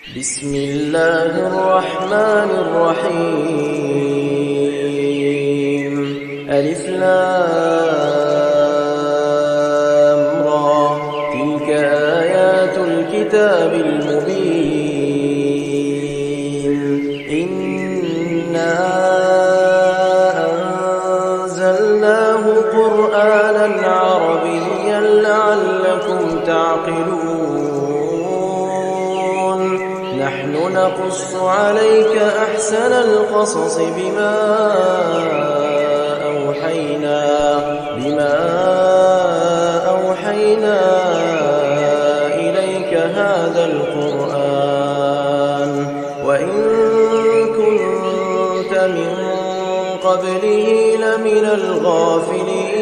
بسم الله الرحمن الرحيم. ألف لام را، تلك آيات الكتاب المبين. إنا أنزلناه قرآنا عربيا لعلكم تعقلون. نحن نقص عليك أحسن القصص بما أوحينا إليك هذا القرآن، وإن كنت من قبله لمن الغافلين.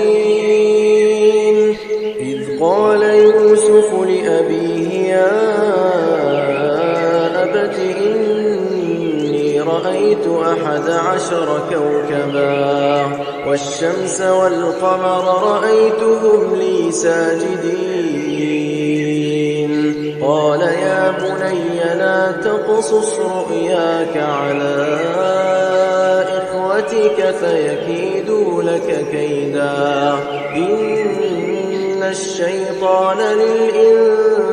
إذ قال يوسف لأبيه يا أبت إني رأيت 11 كوكبا والشمس والقمر رأيتهم لي ساجدين. قال يا بني لا تقصص رؤياك على إخوتك فيكيدوا لك كيدا، إن الشيطان للإنسان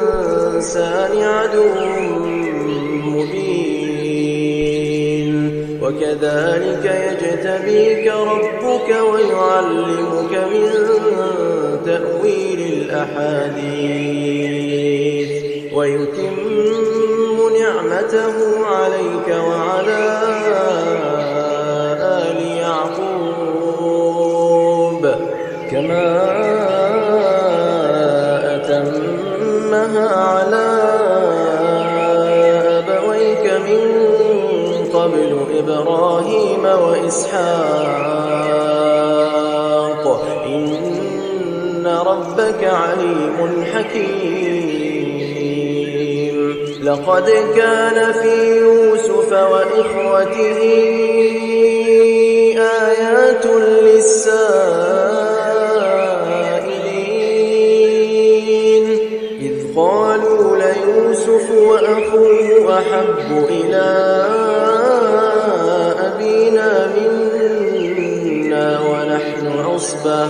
عدو مبين. وكذلك يجتبيك ربك ويعلمك من تأويل الأحاديث ويتم نعمته عليك وعلى آل يعقوب كما أتمها على أبويك من قبل إبراهيم وإسحاق إن ربك عليم حكيم. لقد كان في يوسف وإخوته آيات للسائلين، إذ قالوا ليوسف وأخوه أحب إلى أبينا منا ونحن عصبة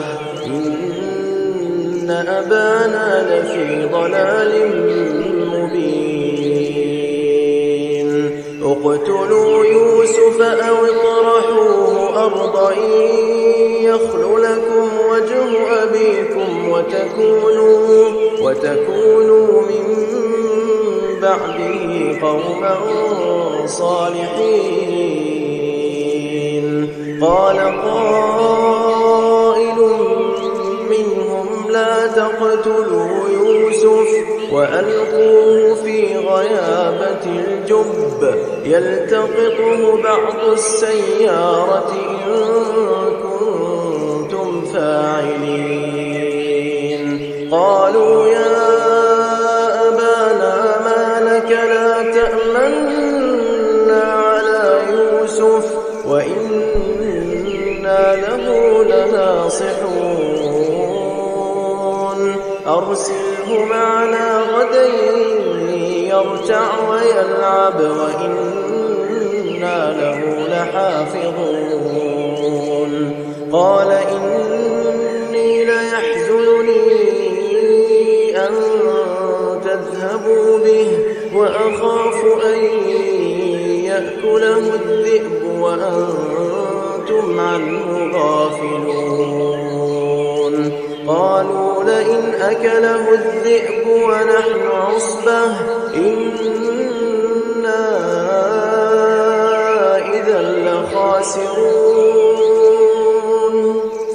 إن أبانا لفي ضلال مبين. اقتلوا يوسف أو اطرحوه أرضا يخل لكم وجه أبيكم وتكونوا من بعده قوما صالحين. قال قائل منهم لا تقتلوا يوسف وألقوه في غيابة الجب يلتقطه بعض السيارة إن كنتم فاعلين. قالوا يا أبانا ما لك لا تأمنا على يوسف وإنا له لناصحون. أرسله معنا غدا يرتع ويلعب وإنا له لحافظون. قال إني ليحزنني أن تذهبوا به وأخاف أن يأكله الذئب وأنتم عنه غافلون. قالوا لئن أكله الذئب ونحن عصبة إنا إذا لخاسرون.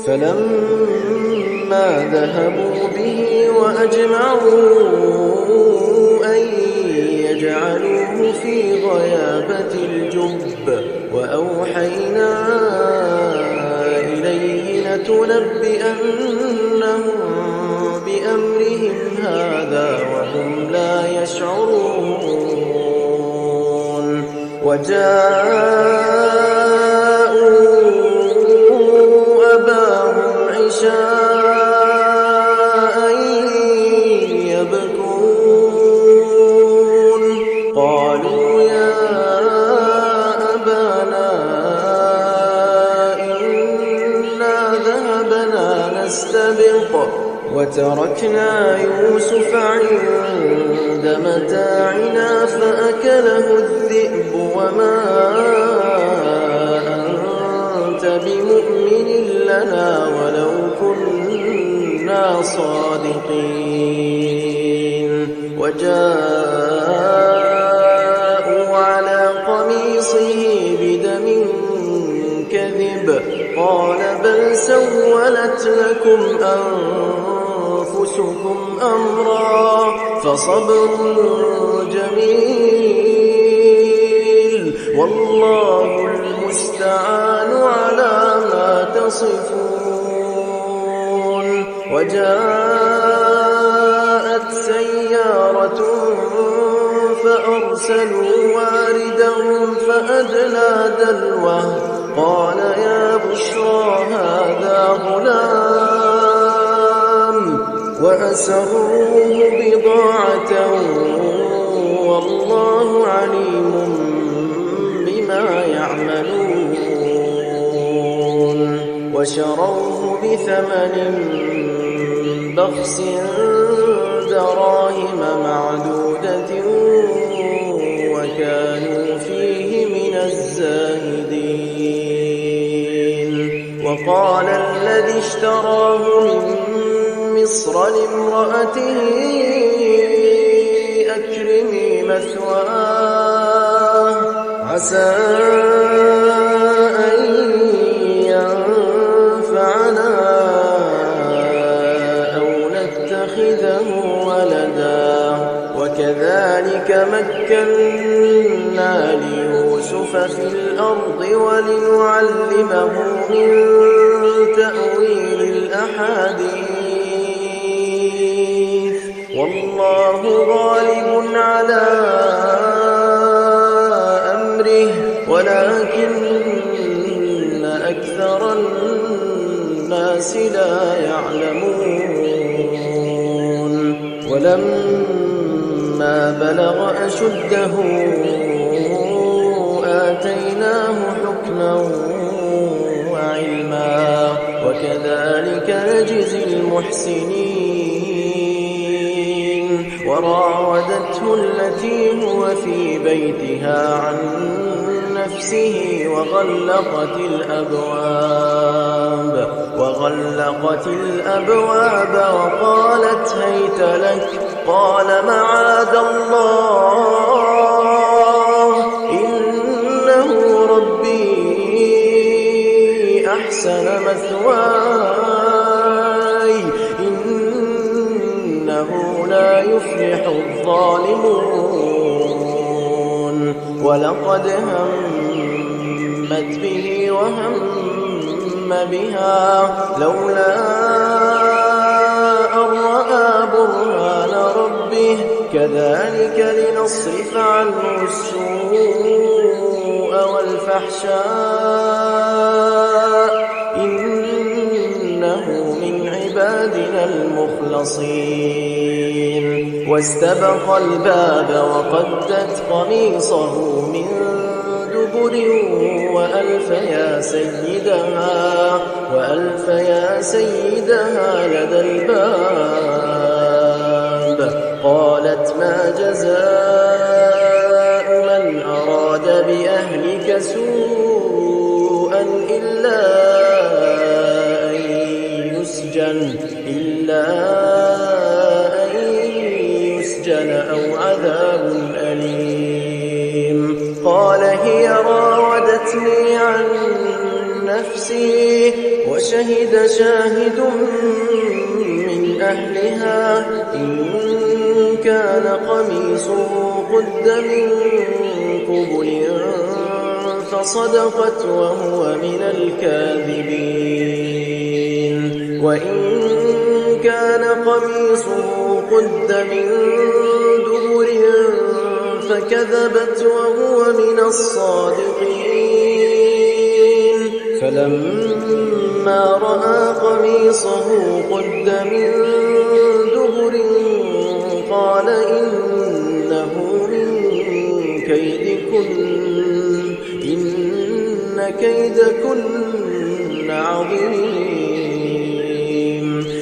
فلما ذهبوا به وأجمعوا أن يجعلوه في غيابة الجب وأوحينا إليه لتنبئنهم بأمرهم هذا وهم لا يشعرون. وجاءوا أباهم عشاء يبكون قالوا يا أبانا إنا ذهبنا نستبق وتركنا يوسف عند متاعنا فأكله الذئب وما أنت بمؤمن لنا ولو كنا صادقين وجاءوا على قميصه بدم كذب قال بل سولت لكم أنفسكم أمرا فصبر جميل والله المستعان على ما تصفون وجاءت سيارة فأرسلوا واردهم فأدلى دلوه قال يا بشرى هذا غلام وأسروه بضاعة والله عليم بما يعملون وشروه بثمن بخس دراهم معدودة وكانوا فيه من الزاهدين وقال الذي اشتراه من مصر لامرأته أكرمي مثواه عسى أن ينفعنا أو نتخذه ولدا وكذلك مكنا ليوسف في الأرض ولنعلمه من تأويل الأحاديث والله غالب على أمره ولكن أكثر الناس لا يعلمون ولما بلغ أشده آتيناه حكما وعلما وكذلك نجزي المحسنين وراودته التي هو في بيتها عن نفسه وغلقت الأبواب وقالت هيت لك قال معاذ الله إنه ربي أحسن مثواي إنه لا يفلح الظالمون ولقد همت به وهم بها لولا أن رأى برهان ربه كذلك لنصرف عنه السوء والفحشاء إنه من عبادنا المخلصين واستبق الباب وقدت قميصه من دبر وألف يا سيدها لدى الباب قالت ما جزاء من أراد بأهلك سوءا إلا أن يسجن أو عذاب أليم قال هي راودتني عن نفسي وشهد شاهد من أهلها إن كان قميصه قد من قبل فصدقت وهو من الكاذبين وإن كان قميصه قد من دبر فكذبت وهو من الصادقين فلما رأى قميصه قد من دبر قال إنه من كيدكن إن كيدكن عظيم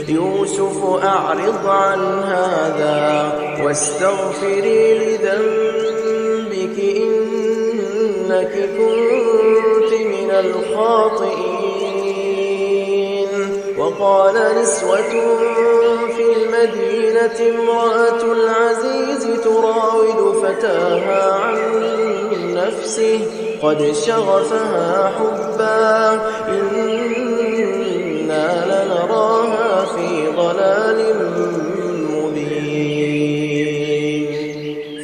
يوسف أعرض عن هذا واستغفري لذنبك إنك كنت من الخاطئين وقال نسوة في المدينة امرأة العزيز تراود فتاها عن نفسه قد شغفها حبا إنا لنراها في ضلال مبين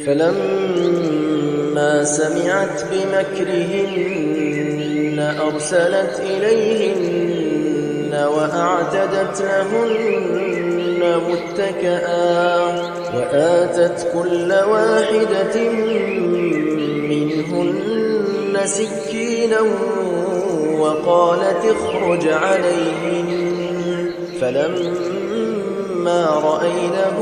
فلما سمعت بمكرهن أرسلت إليهن وأعتدت لهن متكئا وآتت كل واحدة منهن سكينا وقالت اخرج عليهن فلما رأينه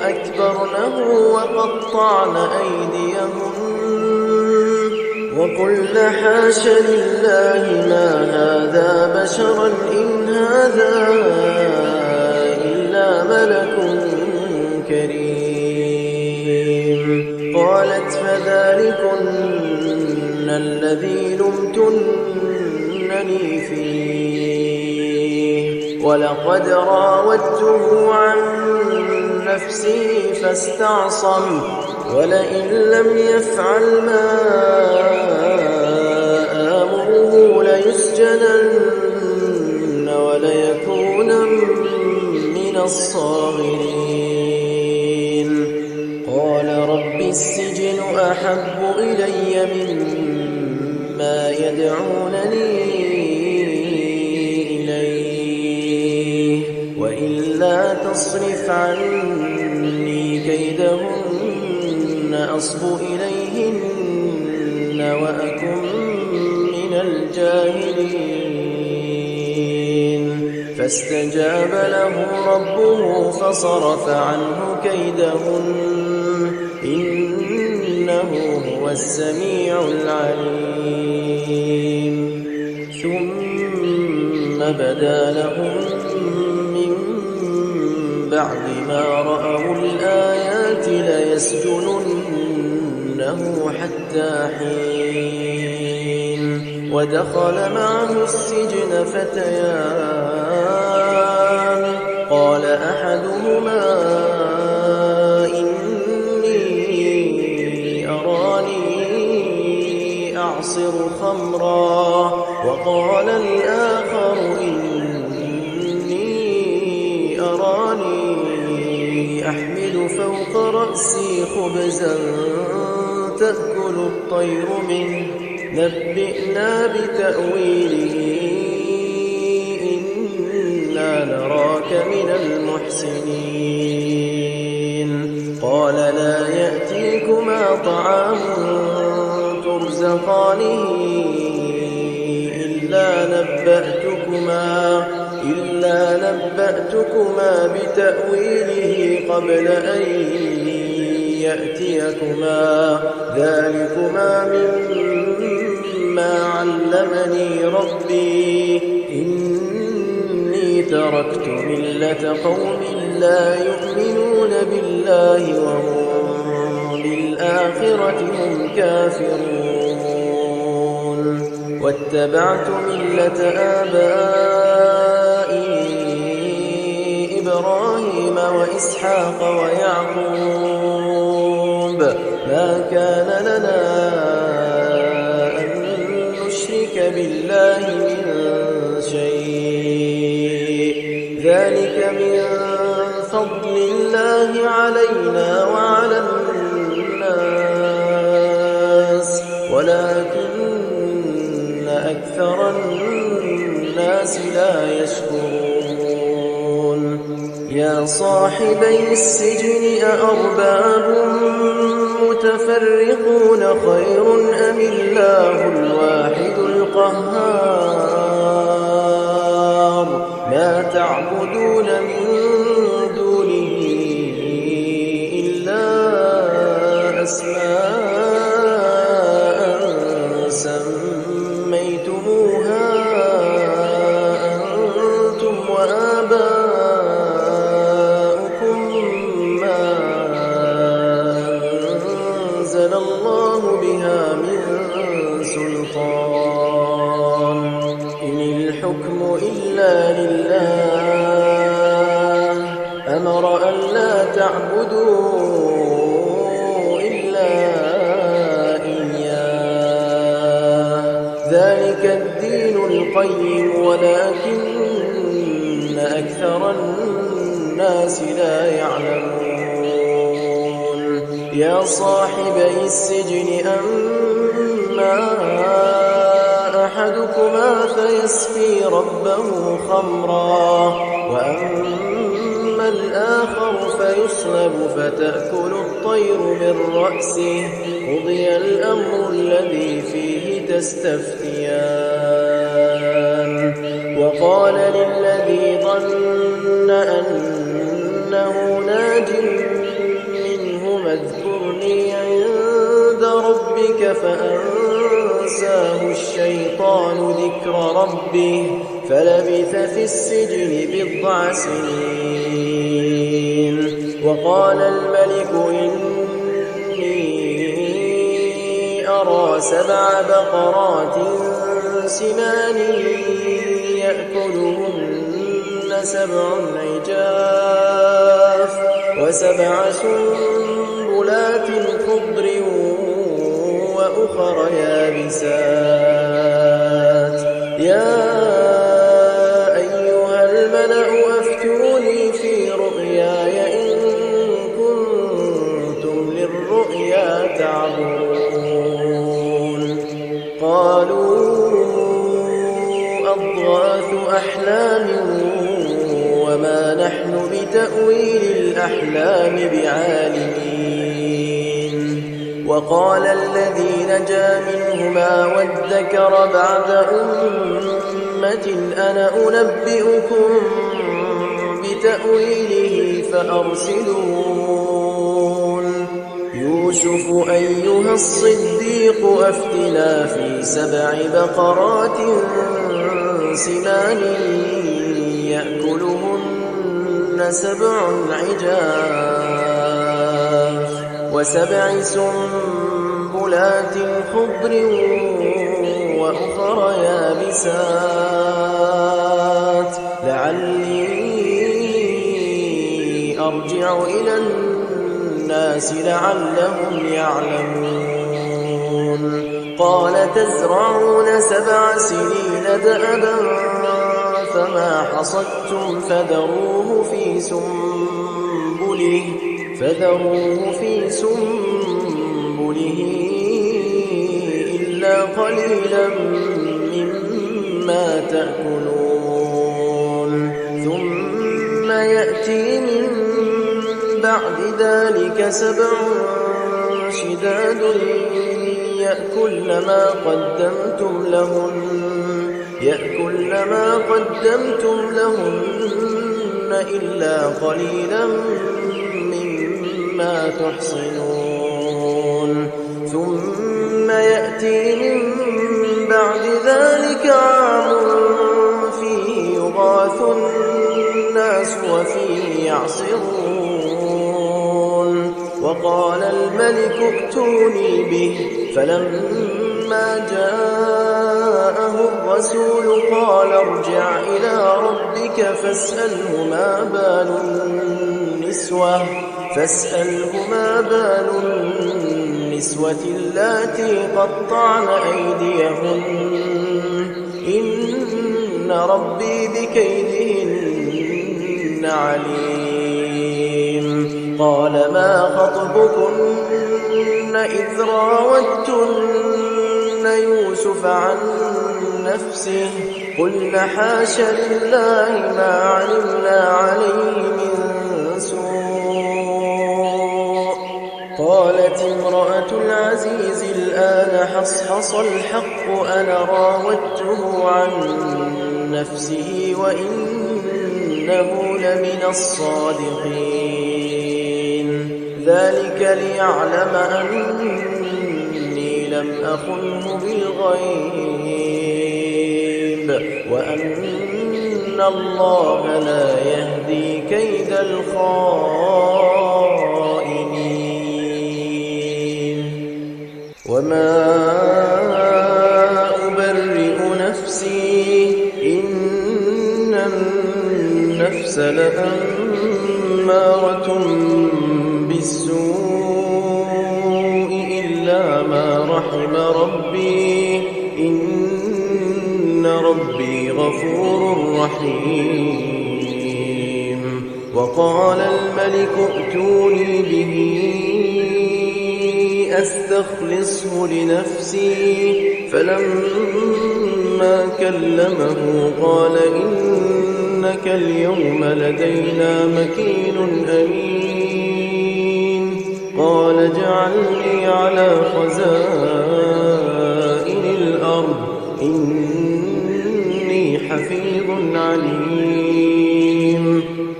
أكبرنه وقطعن أيديهن وقلن حاش لله ما هذا بشرا إن هذا إلا ملك كريم قالت فذلكن الذي لمتنني فيه ولقد راودته عن نفسه فاستعصم ولئن لم يفعل ما آمره ليسجنن وليكونن من الصاغرين قال رب السجن أحب إلي مما يدعونني إليه وإلا تصرف عني كيدهن أصب إليهن وأكن من الجاهلين فاستجاب له ربه فصرف عنه كيدهن إنه هو السميع العليم ثم بدا لهم من بعد ما رأوا الآيات ليسجننه حتى حين ودخل معه السجن فتيان قال أحدهما أعصر خمرا وقال الآخر إني أراني أحمل فوق رأسي خبزا تأكل الطير منه نبئنا بتأويله إنا نراك من المحسنين قال لا يأتيكما طعام ترزقانه إلا نبأتكما بتأويله قبل أن يأتيكما ذلكما مما علمني ربي إني تركت ملة قوم لا يؤمنون بالله وهم بالآخرة هم كافرون واتبعت ملة آبائي إبراهيم وإسحاق ويعقوب ما كان لنا أن نشرك بالله من شيء ذلك من فضل الله علينا وعلى الناس ولكن أكثر الناس لا يشكرون يا صاحبي السجن أأرباب متفرقون خير أم الله الواحد القهار ما تعبدون من دونه إلا أسماء سميتموها أنتم وآباؤكم ما أنزل الله بها من سلطان إن الحكم إلا لله أمر أن لا تعبدوا إلا إياه ذلك الدين القيم ولكن أكثر الناس لا يعلمون يا صاحبي السجن أما أحدكما فيسقي ربه خمرا وأما الآخر فيصلب فتأكل الطير من رأسه قضي الأمر الذي فيه تستفتيان وقال للذي ظن أنه ناج منهما اذكرني عند ربك فأنساه الشيطان ذكر ربه فلبث في السجن بضع سنين وقال الملك إني أرى 7 بقرات سمان يأكلهن 7 عجاف و7 سنبلات خضر وأخر يابسات يا أيها الملأ أفتوني في رؤياي إن كنتم للرؤيا تعبرون قالوا أضغاث أحلام وما نحن بتأويل الأحلام بعالمين وقال الذي نجا منهما وادكر بعد أمة أنا أنبئكم بتأويله فأرسلون يوسف أيها الصديق أفتنا في 7 بقرات سمان يأكلهن 7 عجاف و7 سنبلات خضر وأخر يابسات لعلي أرجع إلى الناس لعلهم يعلمون قال تزرعون 7 سنين دأبا فما حصدتم فذروه في سنبله إلا قليلا مما تأكلون ثم يأتي من بعد ذلك 7 شداد يأكلن ما قدمتم لهن إلا قليلا مما تحصنون ثم يأتي من بعد ذلك عام فيه يغاث الناس وفيه يعصرون وقال الملك ائتوني به فلما جاءه الرسول قال ارجع إلى ربك فاسأله ما بال النسوة اللاتي قطعن أيديهن إن ربي بكيدهن عليم قال ما خطبكن إذ راوتن يوسف عن نفسه قلن حاش لله ما علمنا عليه من سوء قالت امرأة العزيز الآن حصحص الحق أنا راودته عن نفسه وإنه لمن الصادقين ذلك ليعلم أني لم أخنه بالغيب وأن الله لا يهدي كيد الخائنين. وما أبرئ نفسي إن النفس لأمارة بالسوء إلا ما رحم ربي إن ربي غفور رحيم. وقال الملك ائتوني به أستخلصه لنفسي فلما كلمه قال إنك اليوم لدينا مكين أمين. قال اجعلني على خزائن الأرض إني حفيظ عليم.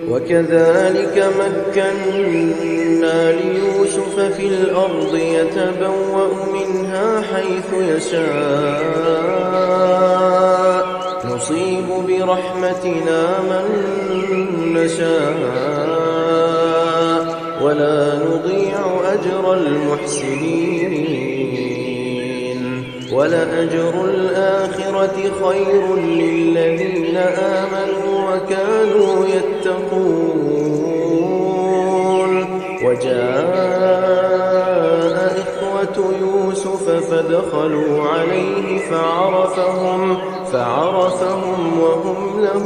وكذلك مكنا ليوسف في الأرض يتبوأ منها حيث يشاء نصيب برحمتنا من نشاء ولا نضيع أجر المحسنين. ولأجر الآخرة خير للذين آمنوا وكانوا يتقون. وجاء إخوة يوسف فدخلوا عليه فعرفهم وهم له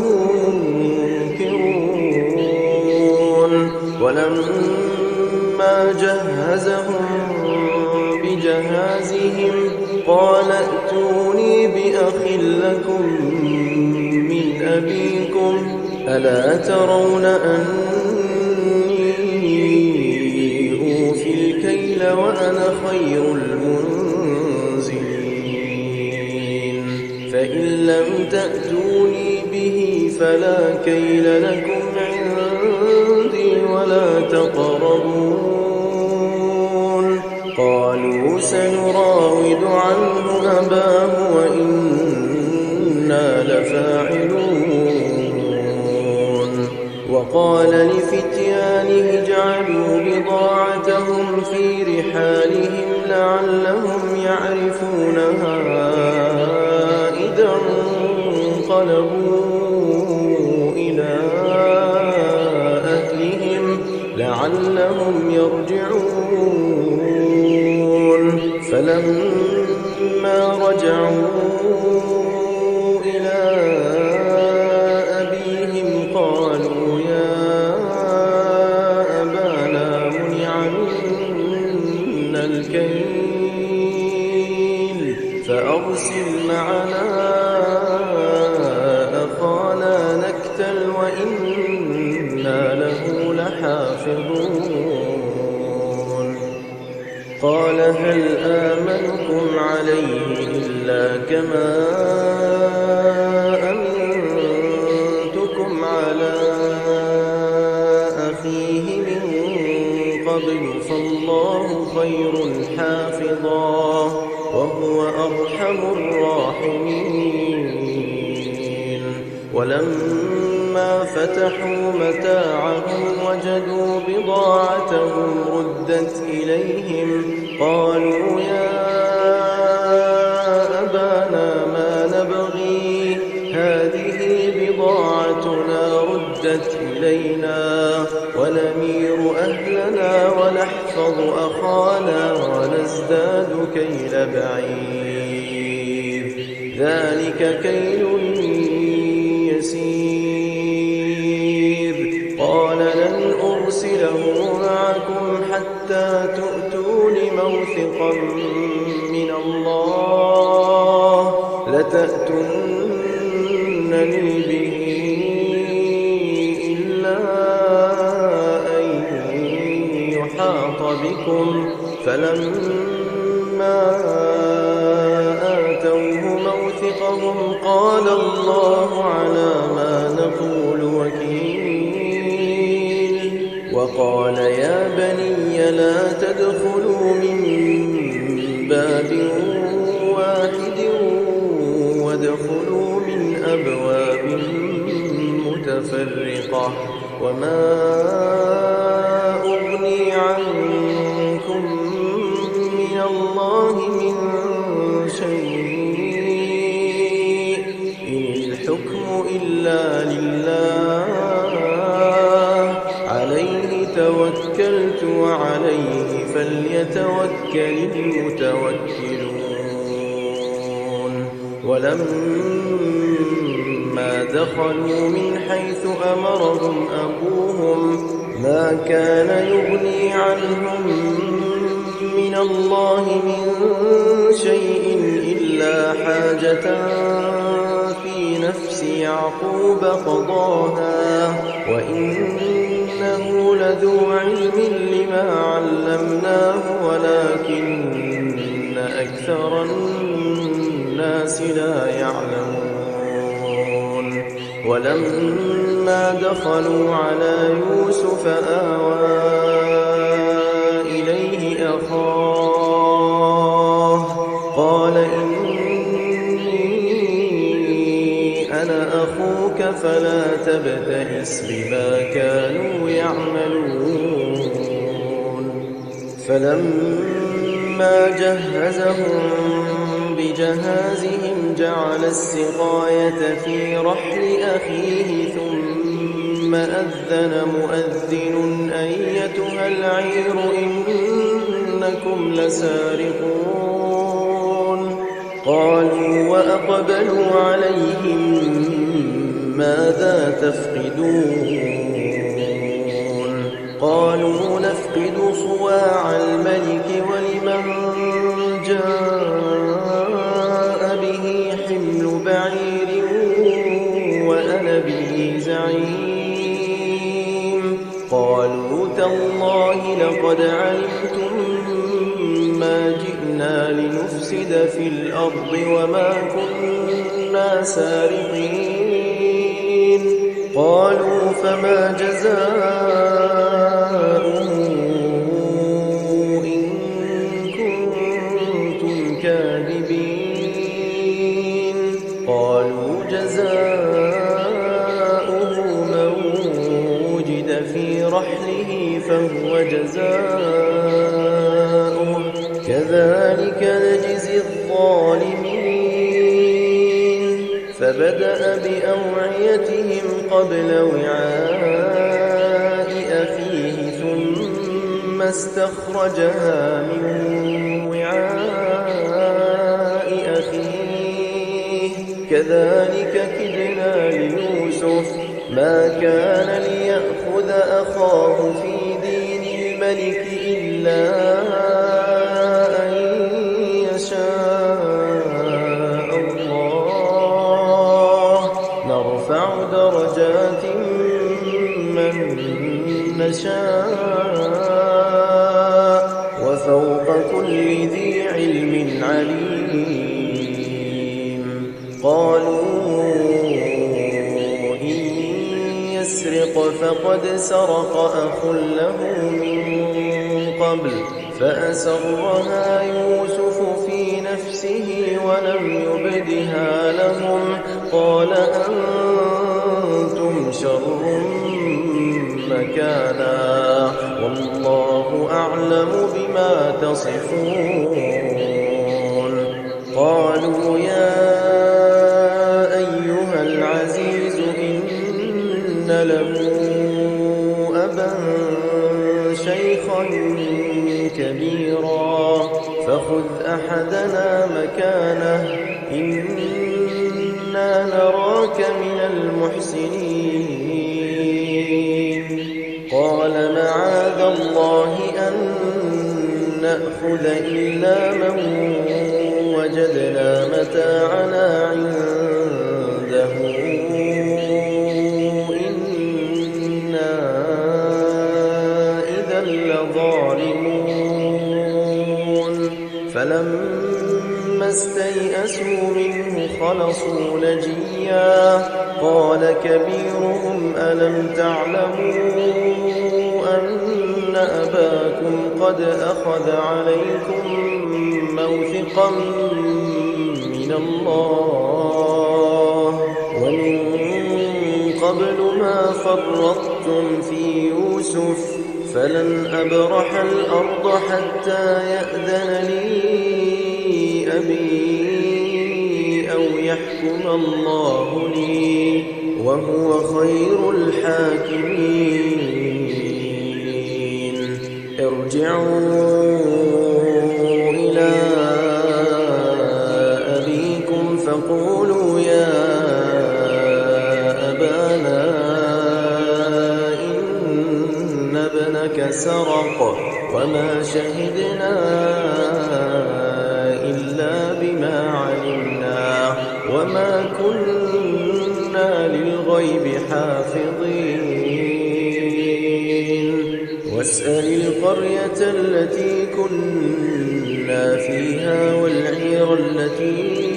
منكرون. ولما جهزهم بجهازهم قال ائتوني بأخ لكم من أبيكم ألا ترون أني أوفي الكيل وأنا خير المنزلين. فإن لم تأتوني به فلا كيل لكم عندي ولا تقربون. قالوا سنراود عنه أباه وإنا لفاعلون. وقال لفتيانه اجعلوا بضاعتهم في رحالهم لعلهم يعرفونها إذا انقلبوا إلى أهلهم لعلهم يرجعون. فلما رجعوا إلى أبيهم قالوا يا أبانا منع منا الكيل فأرسل معنا أخانا نكتل وإنا له لحافظون. قال هل آمنكم عليه إلا كما أمنتكم على أخيه من قبل فالله خير حافظا وهو أرحم الراحمين. ولما فتحوا متاعهم وجدوا بضاعتهم ردت إليهم قالوا يا أبانا ما نبغي هذه بضاعتنا ردت إلينا ونمير أهلنا ونحفظ أخانا ونزداد كيل بعير ذلك كيل يسير. قال لن أرسله معكم حتى تؤتون موثقا من الله لتأتونني به إلا أن يحاط بكم. فلما آتوه موثقهم قال الله على ما نقول وكيل. وقال يا بني لا تدخلوا من باب واحد وادخلوا من أبواب متفرقة وما أغني عنكم من الله من شيء إن الحكم إلا لله عليه توكلت وعليه فليتوكل المتوكلون ولما دخلوا من حيث أمرهم أبوهم ما كان يغني عنهم من الله من شيء إلا حاجة في نفس يعقوب قضاها وإنه لذو علم لما علمناه ولكن أكثر الناس لا يعلمون ولما دخلوا على يوسف آوى إليه أخاه قال إني أنا أخوك فلا تبتئس بما كانوا يعملون فلما جهزهم بجهازهم جعل السقاية في رحل أخيه ثم أذن مؤذن أيتها العير إنكم لسارقون قالوا وأقبلوا عليهم ماذا تفقدون قالوا نفقد صواع الملك ولمن جاء به حمل بعير وأنا به زعيم قالوا تالله لقد علمتم ما جئنا لنفسد في الأرض وما كنا سارقين قالوا فما جزاؤه إن كنتم كاذبين قالوا جزاؤه من وجد في رحله فهو جزاؤه كذلك نجزي الظالمين فبدأ بأوعيتهم قبل وعاء أخيه ثم استخرجها من وعاء أخيه كذلك كدنا ليوسف ما كان ليأخذ أخاه في دين الملك إلا أن يشاء الله نرفع درجات من نشاء وفوق كل ذي علم عليم قالوا إن يسرق فقد سرق أخ له من قبل فأسرها يوسف في نفسه ولم يبدها لهم قال أنتم شر مكانا والله أعلم بما تصفون قالوا يا أيها العزيز إن له أبا شيخا كبيرا فخذ أحدنا مكانه إنا نراك من المحسنين قال معاذ الله أن نأخذ إلا من وجدنا متاعنا عنده إنا إذا لظالمون فلما استيئسوا منه خلصوا نجيا قال كبيرهم ألم تعلموا أن أباكم قد أخذ عليكم موثقا من الله ومن قبل ما فرطتم في يوسف فلن أبرح الأرض حتى يأذن لي أبي أو يحكم الله لي وهو خير الحاكمين ارجعوا إلى أبيكم فقولوا يا أبانا إن ابنك سرق وما شهدنا إلا بما علمنا وما كنا للغيب حافظين واسأل القرية التي كنا فيها والعير التي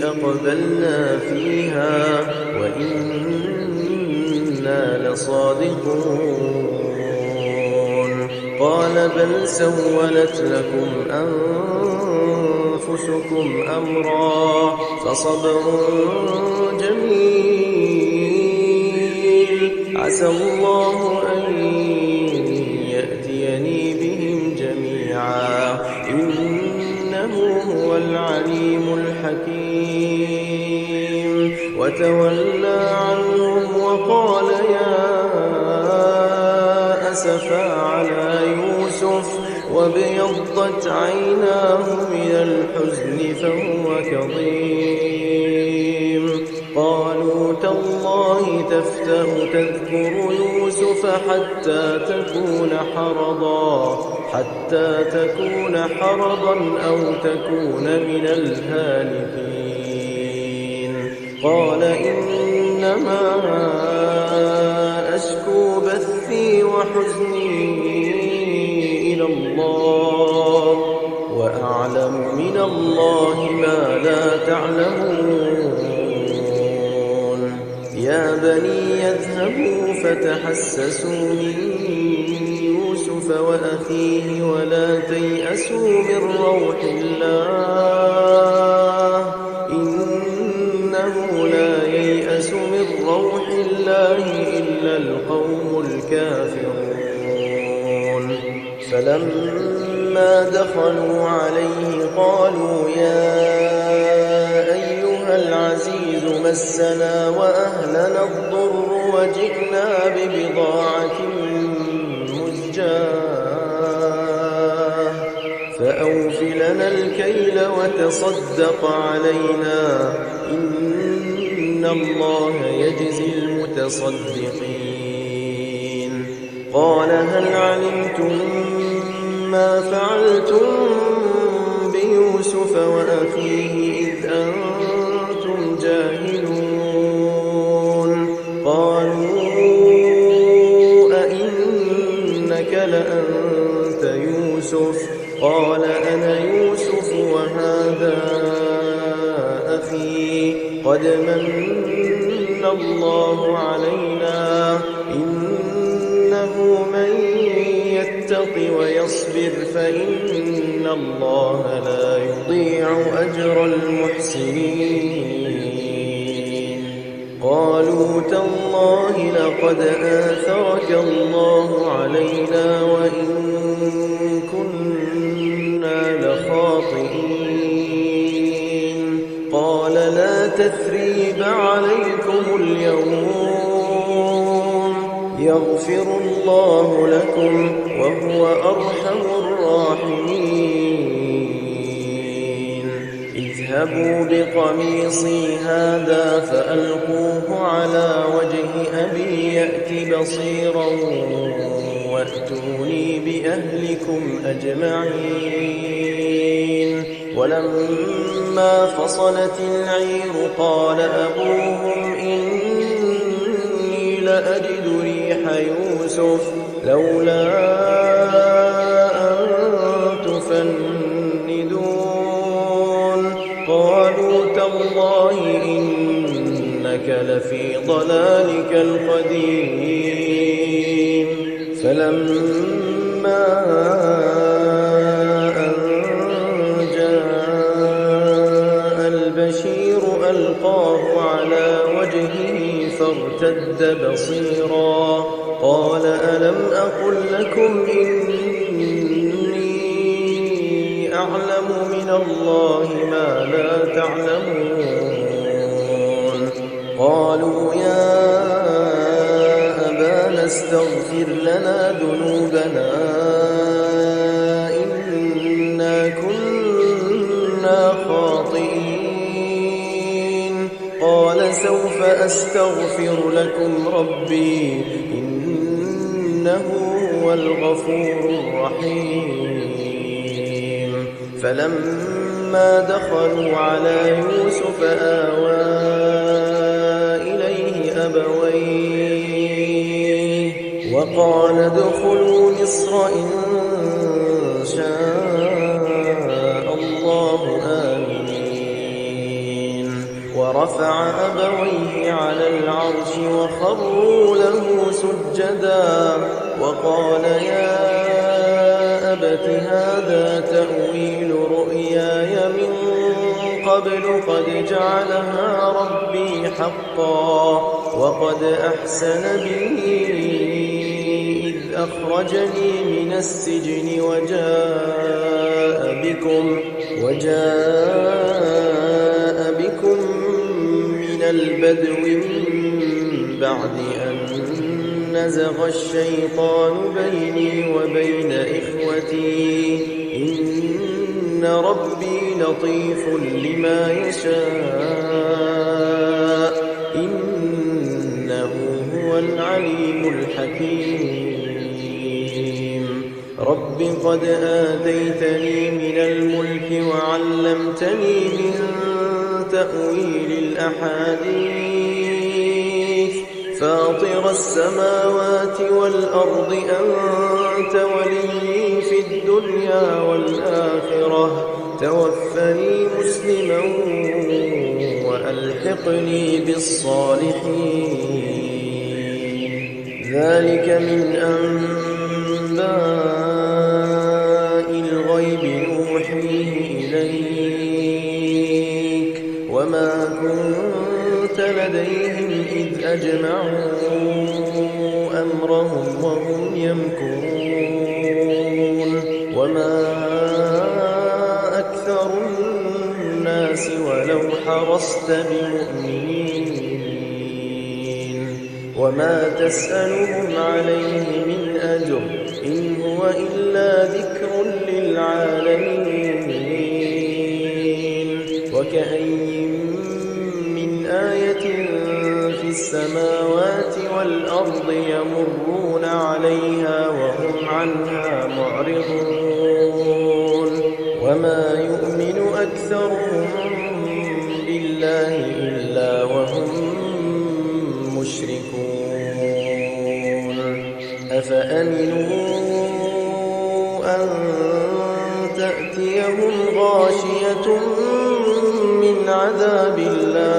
أقبلنا فيها وإنا لصادقون قال بل سولت لكم أنفسكم أمرا فصبر جميل عسى الله أن يأتيني بهم جميعا إنه هو العليم الحكيم وتولى عنهم وقال يا أسفا على يوسف وابيضت عيناه من الحزن فهو كظيم قالوا تالله تفتأ تذكر يوسف حتى تكون حرضا أو تكون من الهالكين قال إنما أشكو بثي وحزني إلى الله وأعلم من الله ما لا تعلمون يا بني يذهبوا فتحسسوا من يوسف وأخيه ولا تيأسوا من روح الله إنه لا ييأس من روح الله إلا القوم الكافرون فلما دخلوا عليه قالوا يا أيها العزيز مسنا وأهلنا الضر وجئنا ببضاعة مزجاة فأوف لنا الكيل وتصدق علينا إن الله يجزي المتصدقين قال هل علمتم ما فعلتم بيوسف وأخيه إذ أنتم جاهلون قالوا أئنك لأنت يوسف قال أنا يوسف وهذا أخي قد من الله علينا إنه من يتق ويصبر فإن الله لا يضيع أجر المحسنين قالوا تالله لقد آثرك الله علينا وإن كنا لخاطئين قال لا تثريب عليكم اليوم يغفر الله لكم وهو أرحم الراحمين اذهبوا بقميصي هذا فألقوه على وجه أبي يأت بصيرا وأتوني بأهلكم أجمعين ولما فصلت العير قال أبوهم إني لأجد ريح يوسف لولا أن تفندون قالوا تالله إنك لفي ضلالك القديم فلما أن جاء البشير ألقاه على وجهه فارتد بصيرا قال ألم أقل لكم إني أعلم من الله ما لا تعلمون قالوا يا أبانا استغفر لنا ذنوبنا إنا كنا خاطئين قال سوف أستغفر لكم ربي إنه هو الغفور الرحيم فلما دخلوا على يوسف آوى إليه أبويه وقال ادخلوا مصر إن شاء الله آمنين ورفع أبويه على العرش وخروا له سجدا وقال يا أبت هذا تأويل رؤياي من قبل قد جعلها ربي حقا وقد أحسن بي إذ أخرجني من السجن وجاء بكم من البدو من بعد أن نزغ الشيطان بيني وبين إخوتي إن ربي لطيف لما يشاء إنه هو العليم الحكيم رب قد آتيتني من الملك وعلمتني من تأويل الأحاديث فاطر السماوات والأرض أنت ولي في الدنيا والآخرة توفني مسلما وألحقني بالصالحين ذلك من أنباء الغيب نوحيه إليك وما كنت لديهم إذ أجمعوا أمرهم وهم يمكرون وما أكثر الناس ولو حرصت بمؤمنين وما تسألهم عليه من أجر إن هو إلا ذكر للعالمين وكأي من آية في السماوات والأرض يمرون عليها وهم عنها معرضون وما يؤمن أكثرهم بالله إلا وهم مشركون أفأمنوا أن تأتيهم غاشية من عذاب الله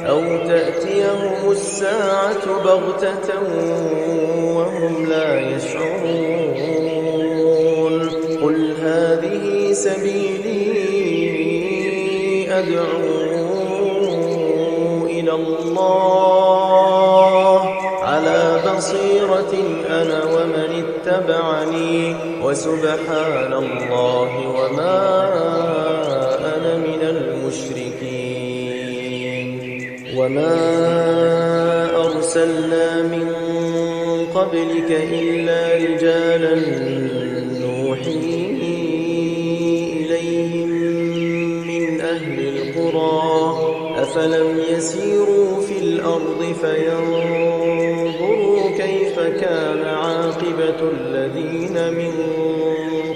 أو تأتيهم الساعة بغتة وهم لا يشعرون قل هذه سبيلي أدعو إلى الله على بصيرة أنا ومن اتبعني وسبحان الله وما أنا من المشركين وما أرسلنا من قبلك إلا رجالا نوحي إليهم من أهل القرى أفلم يسيروا في الأرض فينظروا كيف كان عاقبة الذين من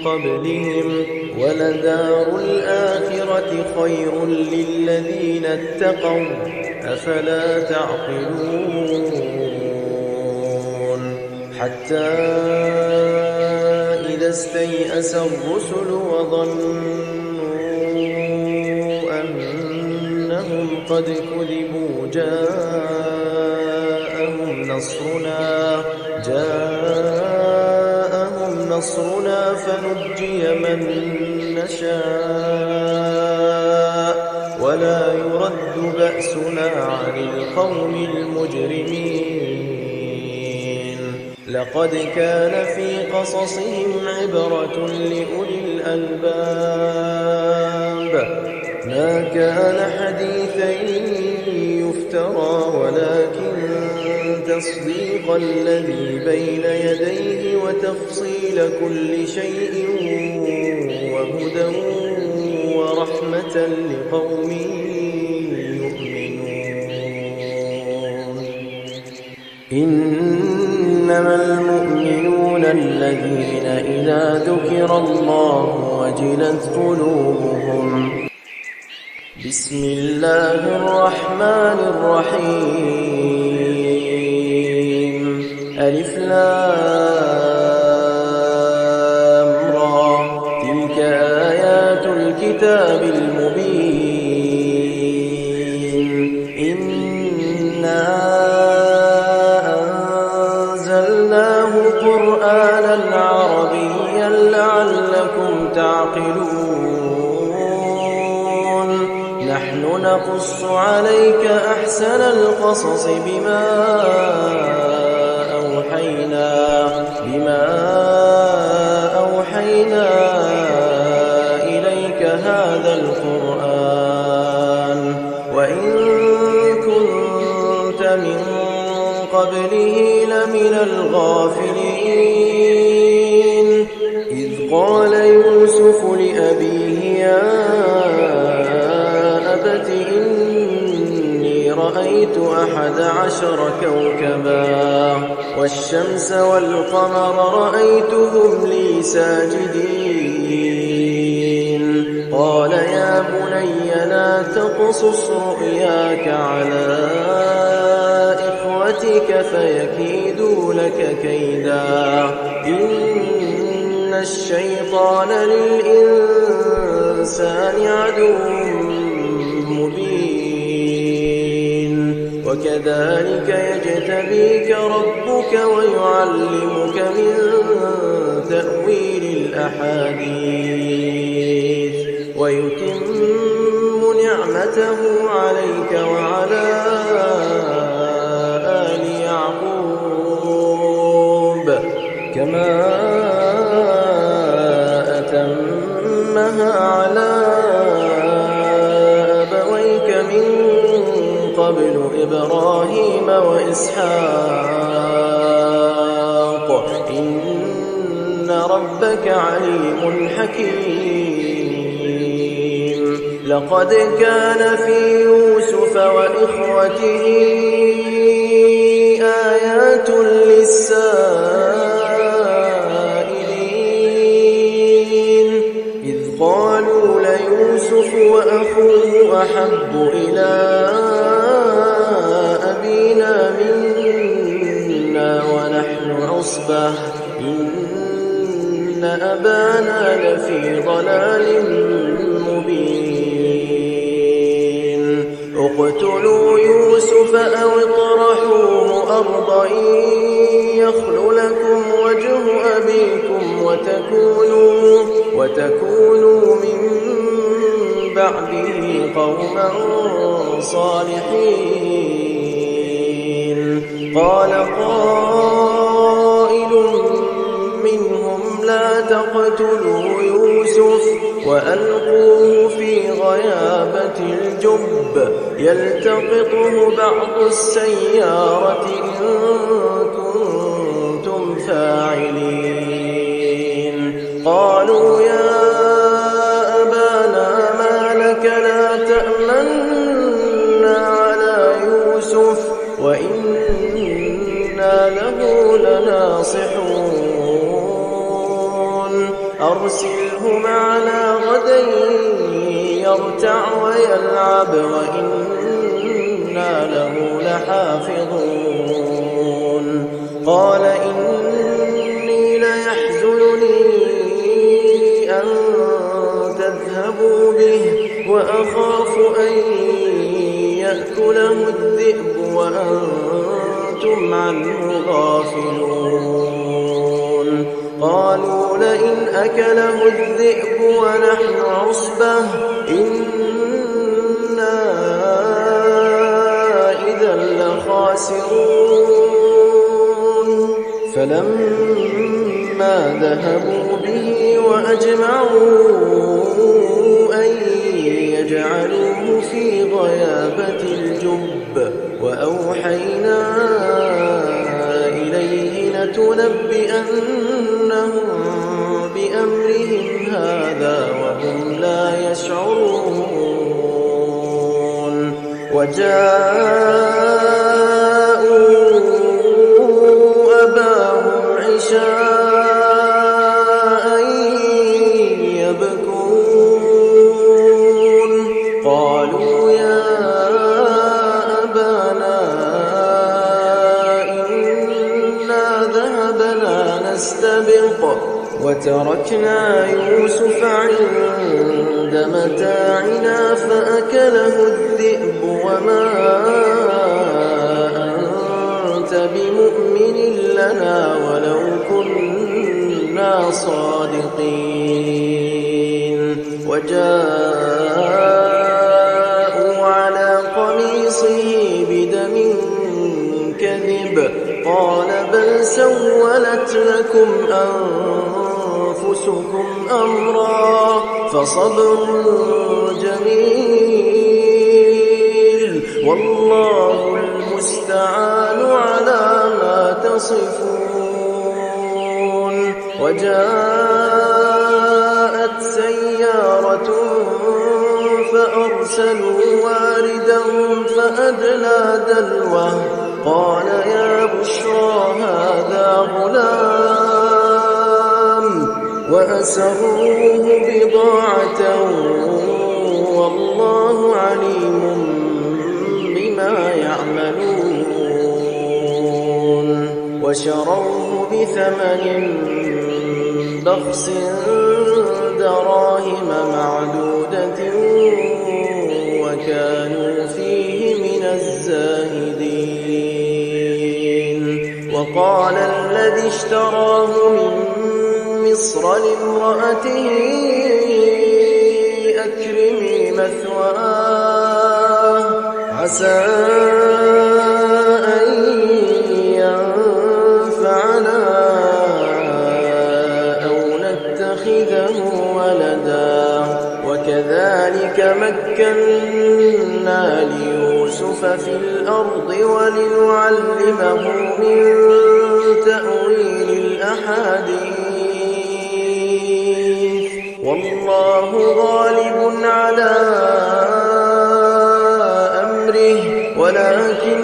قبلهم ولدار الآخرة خير للذين اتقوا أفلا تعقلون حتى إذا استيأس الرسل وظنوا أنهم قد كذبوا جاءهم جاءهم نصرنا فنجي من نشاء ولا يرد بأسنا عن القوم المجرمين لقد كان في قصصهم عبرة لأولي الألباب ما كان حديثا يفترى ولكن تصديق الذي بين يديه وتفصيل كل شيء وهدى ورحمة لقوم يؤمنون إنما المؤمنون الذين إذا ذكر الله وجلت قلوبهم بسم الله الرحمن الرحيم ألف لام را تلك آيات الكتاب المبين إنا أنزلناه قرآنا عربيا لعلكم تعقلون نحن نقص عليك أحسن القصص بما أوحينا إليك هذا القرآن وإن كنت من قبله لمن الغافلين إذ قال يوسف لأبيه يا أبت إني رأيت 11 كوكبا والشمس والقمر رأيتهم لي ساجدين قال يا بني لا تقصص رؤياك على إخوتك فيكيدوا لك كيدا إن الشيطان للإنسان عدو مبين وكذلك يجتبيك ربك ويعلمك من تأويل الأحاديث ويتم نعمته عليك وعلى آل يعقوب كما أتمها على أبويك من قبل إبراهيم وإسحاق إن ربك عليم حكيم لقد كان في يوسف وإخوته آيات للسائلين إذ قالوا ليوسف وأخوه أحب إلى أبينا منا ونحن عصبة إن أبانا لفي ضلال مبين اقتلوا يوسف أو اطرحوه أرضا يخل لكم وجه أبيكم وتكونوا من بعده قوما صالحين قال قائل منهم لا تقتلوا يوسف وألقوه في غيابة الجب يلتقطه بعض السيارة إن كنتم فاعلين قالوا يا أبانا ما لك لا تأمنا على يوسف وإنا له لناصحون أرسله معنا غدا يرتع ويلعب وإنا له لحافظون قال إني ليحزنني أن تذهبوا به وأخاف أن يأكله الذئب وأنتم كنتم عنه غافلون قالوا لئن أكله الذئب ونحن عصبة إنا إذا لخاسرون فلما ذهبوا به وأجمعوا أن يجعلوه في غيابة الجب وأوحينا إليه لتنبئنهم بأمرهم هذا وهم لا يشعرون وجاءوا أباهم عشاء يبكون قالوا يا أبانا إنا ذهبنا نستبق وتركنا يوسف عند متاعنا فأكله الذئب وما أنت بمؤمن لنا ولو كنا صادقين وجاءوا على قميصه بدم كذب قال بل سولت لكم أنفسكم أمرا فصبر جميل والله المستعان على ما تصفون وجاءت سيارة فأرسلوا واردهم فأدلى دلوه قال يا بشرى هذا غلام وأسروه بضاعة والله عليم بما يعملون وشروه بثمن بخس دراهم معدودة وكانوا فيه من الزاهدين وقال الذي اشتراه من مصر لامرأته أكرمي مثواه عسى أن ينفعنا أو نتخذه ولدا وكذلك مكنا ليوسف في الأرض ولنعلمه من تأويل الأحاديث والله غالب على أمره ولكن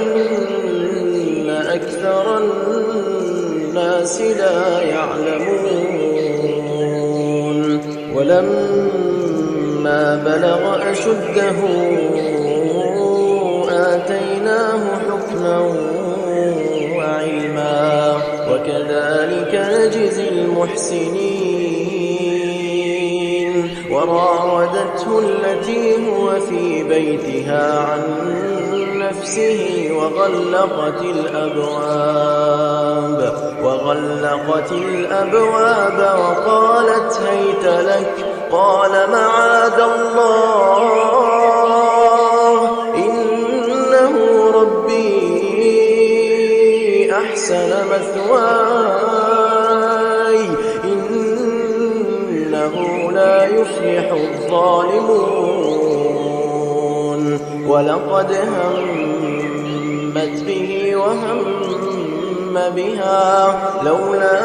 أكثر الناس لا يعلمون ولما بلغ أشده آتيناه حكما وعلما وكذلك نجزي المحسنين وراودته التي هو في بيتها عن نفسه وغلقت الأبواب وقالت هيت لك قال معاذ الله إنه ربي أحسن مثواي إنه لا يفلح الظالمون ولقد همت به وهم بها لولا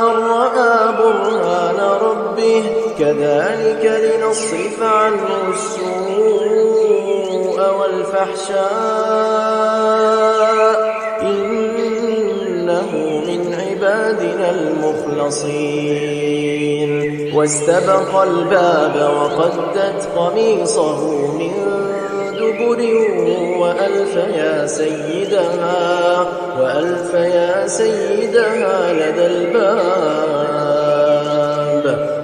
أن رأى برهان ربه كذلك لنصرف عنه السوء والفحشاء إنه من عبادنا المخلصين واستبق الباب وقدت قميصه من دبر وألف يا سيدها لدى الباب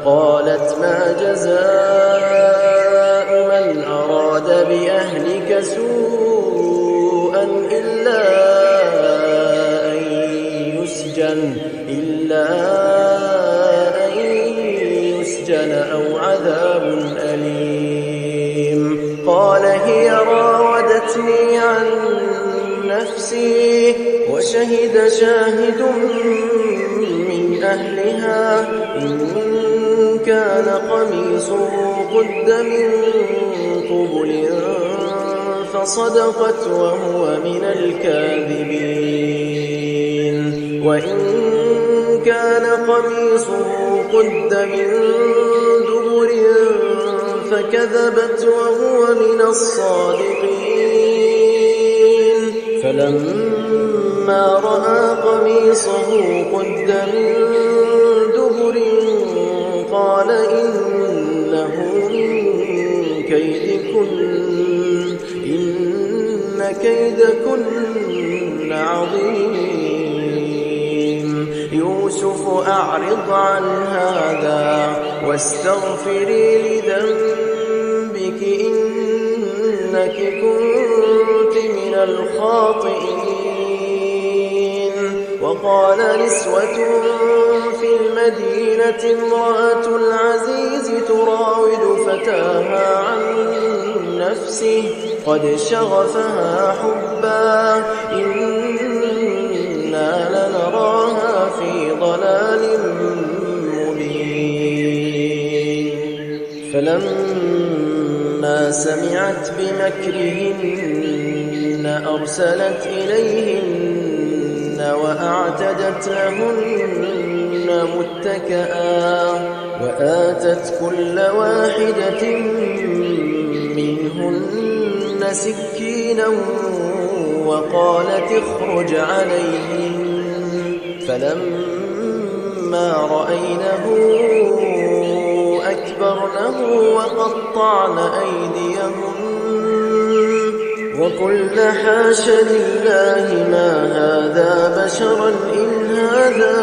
قالت ما جزاء من أراد بأهلك سوءا إلا أن يسجن أو عذاب أليم. قال هي راودتني عن نفسي وشهد شاهد من أهلها إن كان قميصه قد من قبل فصدقت وهو من الكاذبين وإن كان قميصه قد من دبر فكذبت وهو من الصادقين فلما رأى قميصه قد من دبر قال إنه من كيدكن إن كيدكن عظيم. يوسف أعرض عن هذا واستغفري لذنبك إنك كنت من الخاطئين. وقال نسوة في المدينة امرأة العزيز تراود فتاها عن نفسه قد شغفها حبا إنا لنراها في ضلال مبين. فلما سمعت بمكرهن أرسلت إليهن وأعتدت لهن متكئا وآتت كل واحدة منهن سكينا وقالت اخرج عليهن فلما رأينه أكبرنه وقطعن أيديهن وقلن حاش لله ما هذا بشرا إن هذا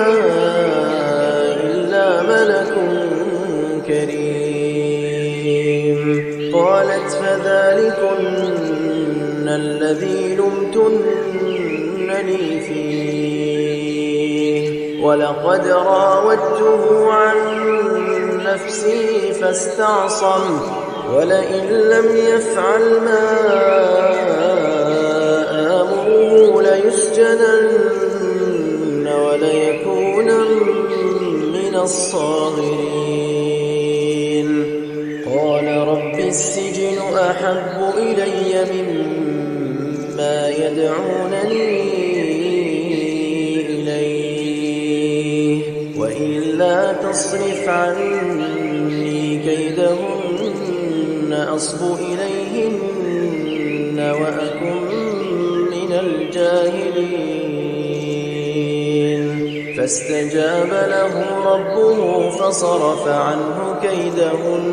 إلا ملك كريم. قالت فذلكن الذي لمتنني فيه ولقد راودته عن نفسي فاستعصم ولئن لم يفعل ما آمره ليسجنن وليكونن من الصاغرين. قال رب السجن أحب إلي مما يدعونني إليه وإلا تصرف عني كيدهن أصب إليهن وأكن من الجاهلين. فاستجاب له ربه فصرف عنه كيدهن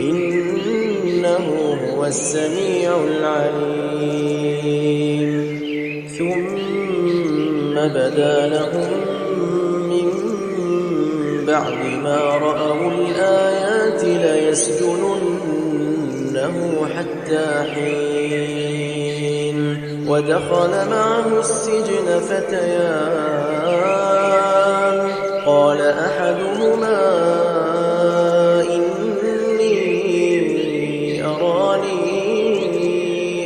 إنه هو السميع العليم. ثم بدا لهم من بعد ما رأوا الآيات ليسجننه حتى حين. ودخل معه السجن فتيان قال أحدهما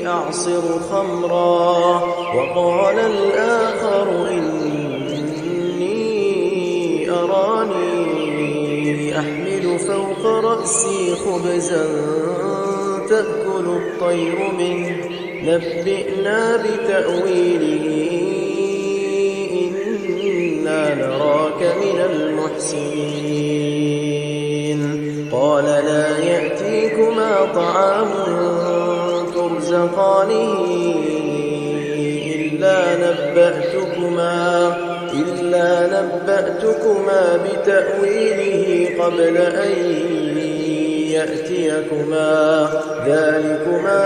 أعصر خمرا وقال الآخر إني أراني أحمل فوق رأسي خبزا تأكل الطير منه نبئنا بتأويله إنا نراك من المحسنين. قال لا يأتيكما طعام ترزقانه إلا نبأتكما بتأويله قبل أن يأتيكما ذلكما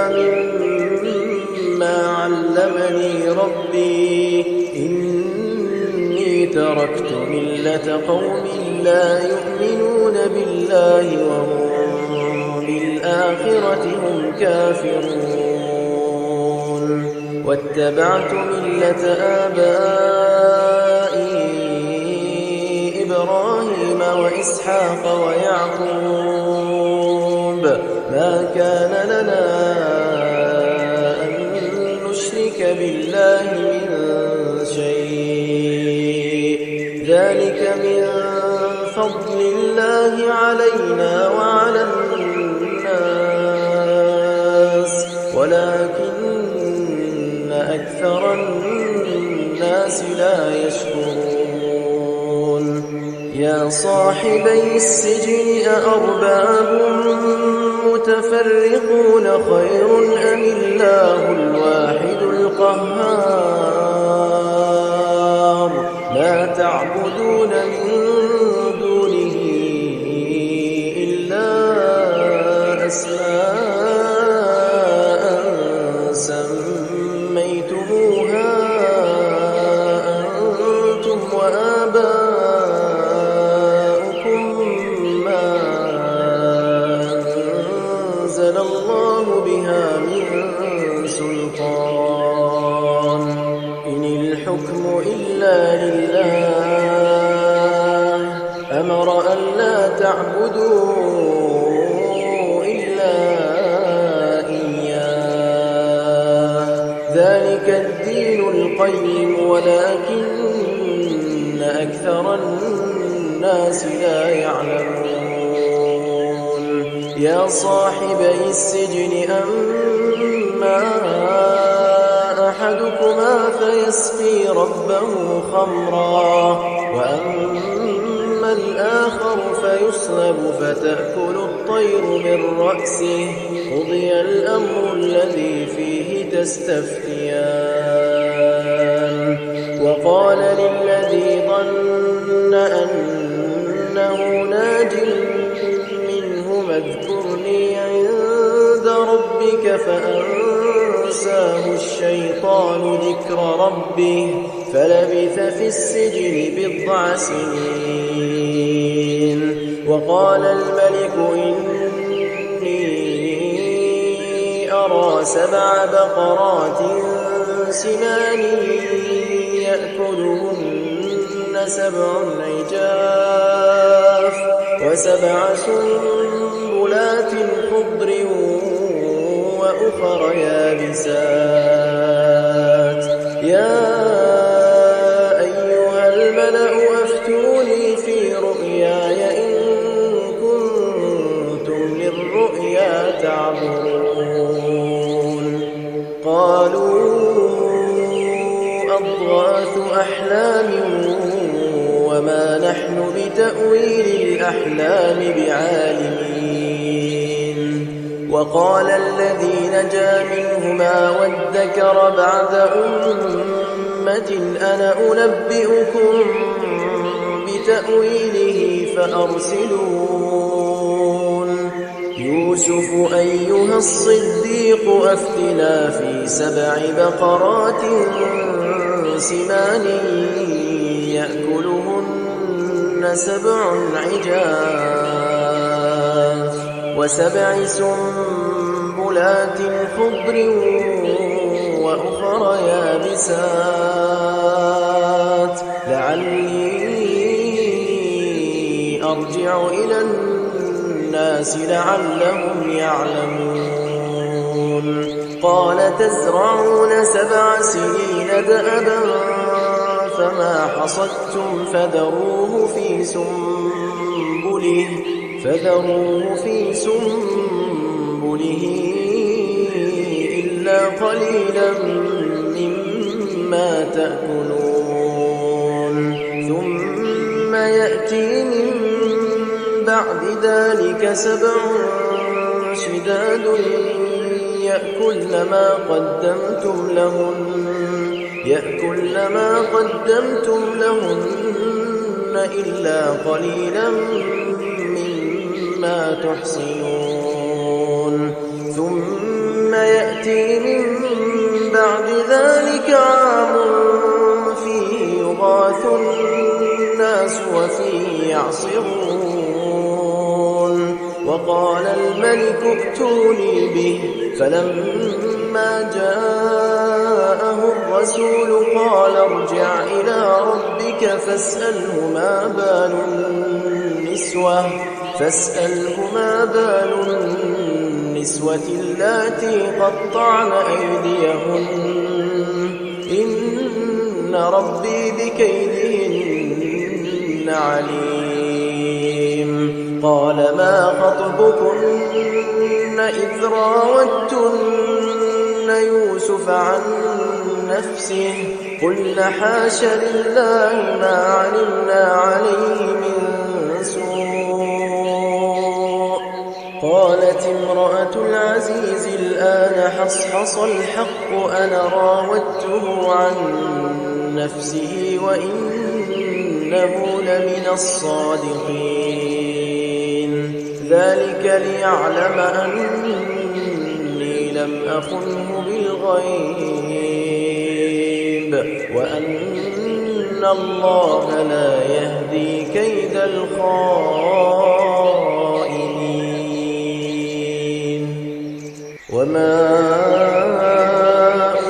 مما علمني ربي إني تركت ملة قوم لا يؤمنون بالله وهم بالآخرة هم كافرون. واتبعت ملة آبائي إبراهيم وإسحاق ويعقوب ما كان لنا أن نشرك بالله من شيء ذلك من فضل الله علينا وعلى الناس ولكن أكثر الناس لا يشكرون يا صاحبي السجن أأرباب متفرقون خير أم الله الواحد القهار لا تعبدون من دونه إلا أسماء سميتموها أنتم وآباؤكم ما أنزل الله بها من سلطان إن الحكم إلا لله أمر أن لا تعبدوا إلا إياه ذلك الدين القيم ولكن أكثر الناس لا يعلمون يا صاحبي السجن أما أحدكما فيسقي ربه خمرا وأما الآخر فيصلب فتأكل الطير من رأسه قضي الأمر الذي فيه تستفتيان وقال للذي ظن أنه ناج منهما اذكرني عند ربك فأنساه الشيطان ذكر ربه فلبث في السجن 9 سنين وقال الملك إني أرى 7 بقرات سمان يأكلهن 7 عجاف و7 سنبلات خضر وأخر يابسات يا أيها الملأ أفتوني في رؤياي إن كنتم للرؤيا تعبرون قالوا أضغاث أحلام وما نحن بتأويل الأحلام بعالمين وقال الذي نجا منهما وادكر بعد أمة أنا أنبئكم بتأويله فأرسلون يوسف أيها الصديق أفتنا في 7 بقرات سمان يأكلهن 7 عجاف و7 سنبلات خضر وأخر يابسات لعلي أرجع إلى الناس لعلهم يعلمون قال تزرعون 7 سنين دأبا فما حصدتم فذروه في سنبله إلا قليلا مما تأكلون ثم يأتي من بعد ذلك 7 شداد يأكلن ما قدمتم لهن إلا قليلا مما تحصنون ثم يأتي من بعد ذلك عام فيه يغاث الناس وفيه يعصرون وقال الملك ائتوني به فلما جاء جاءه الرسول قال ارجع إلى ربك فاسأله ما بال النسوة اللاتي قطعن أيديهن إن ربي بكيدهن عليم قال ما خطبكن إذ راوتن يوسف عن نفسه قلن حاش لله ما علمنا عليه من سوء قالت امرأة العزيز الآن حصحص الحق أنا راودته عن نفسه وإنه لمن الصادقين ذلك ليعلم أني لم أخنه بالغيب وأن الله لا يهدي كيد الخائنين وما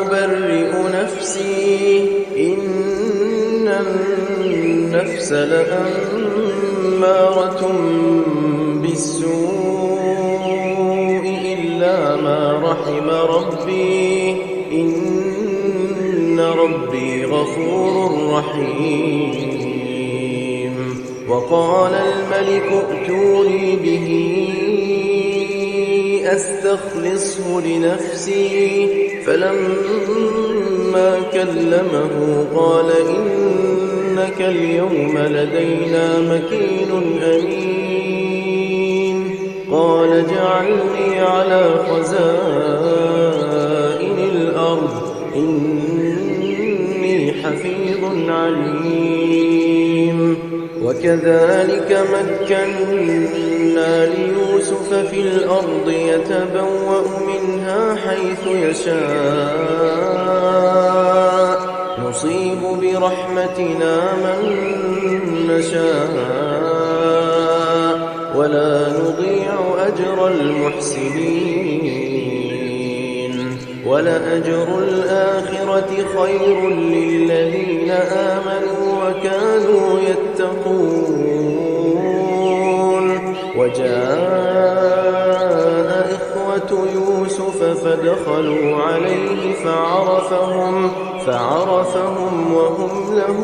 أبرئ نفسي إن النفس لأمارة بالسوء إلا ما رحم ربي إن ربي غفور رحيم وقال الملك ائتوني به أستخلصه لنفسي فلما كلمه قال إنك اليوم لدينا مكين أمين قال اجعلني على خزائن الأرض إني حفيظ عليم وكذلك مكنا ليوسف في الأرض يتبوأ منها حيث يشاء نصيب برحمتنا من نشاء ولا نضيع أجر المحسنين ولأجر الآخرة خير للذين آمنوا وكانوا يتقون وجاء إخوة يوسف فدخلوا عليه فعرفهم وهم له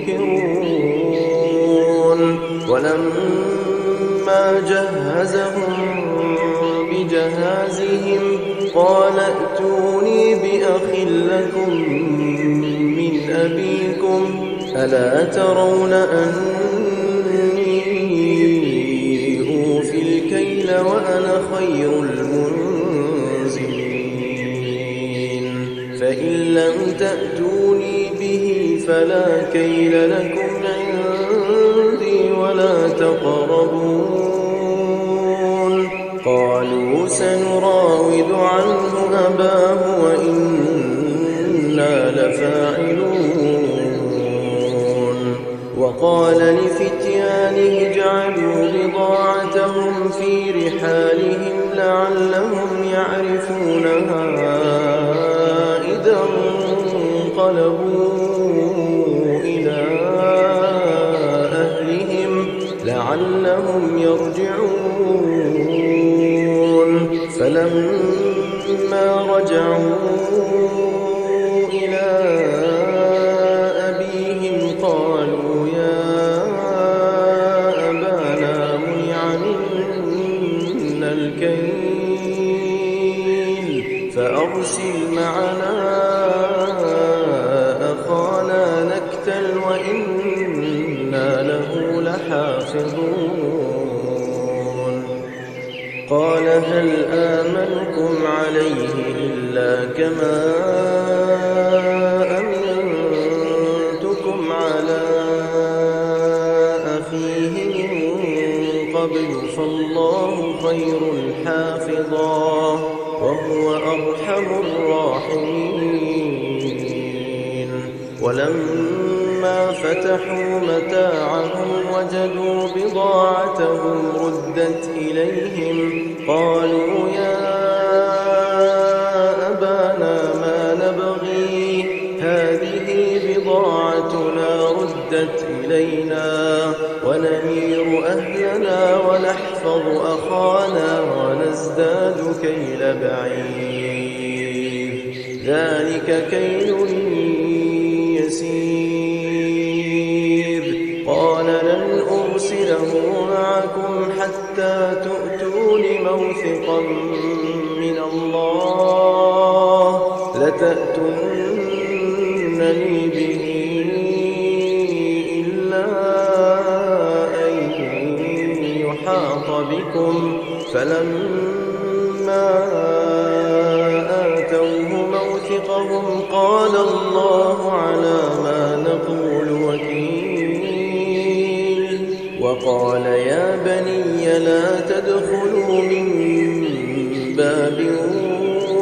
منكرون ولما جهزهم بجهازهم قال ائتوني بأخ لكم من أبيكم ألا ترون أني أوفي الكيل وأنا خير المنزلين فإن لم تأتوني به فلا كيل لكم عندي ولا تقربون قالوا سنراود عنه أباه وإنا لفاعلون وقال لفتيانه اجعلوا بضاعتهم في رحالهم لعلهم يعرفونها إذا انقلبوا إلى أهلهم لعلهم يرجعون فلما رجعوا إلى أبيهم قالوا يا أبانا منع منا الكيل فأرسل معنا أخانا نكتل وإنا له لحافظون قال هل آمنكم عليه إلا كما أمنتكم على أخيه من قبل فالله خير حافظا وهو أرحم الراحمين ولما فتحوا متاعهم وجدوا بضاعتهم ردت إليهم قالوا يا أبانا ما إلينا ونمير أهلنا ونحفظ أخانا ونزداد كيل بعير ذلك كيل يسير قال لن أرسله معكم حتى تؤتون موثقا من الله لتأتونني به إلا أن يحاط بكم فلما آتوه موثقهم قال الله على ما نقول وكيل وقال يا بني لا تدخلوا من باب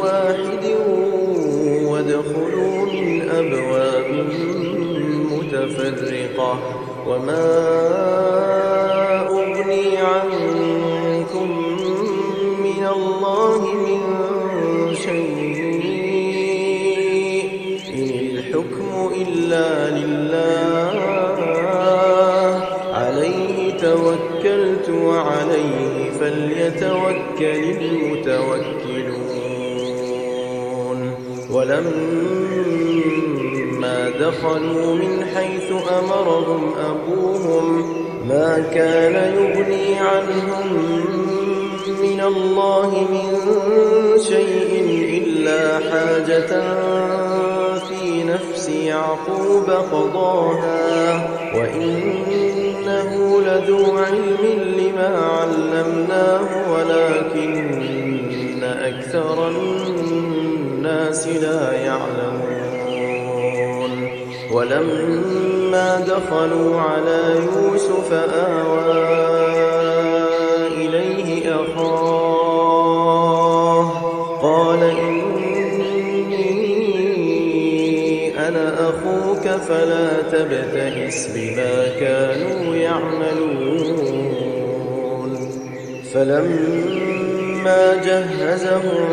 واحد وادخلوا من أبواب متفرقة وما أغني عنكم من الله من شيء إن الحكم إلا لله عليه توكلت وعليه فليتوكل المتوكلون ولما دخلوا من حيث أمرهم أبوهم ما كان يغني عنهم من الله من شيء إلا حاجة في نفس يعقوب قضاها وإنه لذو علم لما علمناه ولكن أكثر الناس لا يعلمون ولما دخلوا على يوسف آوى إليه أخاه قال إني أنا أخوك فلا تبتئس بما كانوا يعملون فلما جهزهم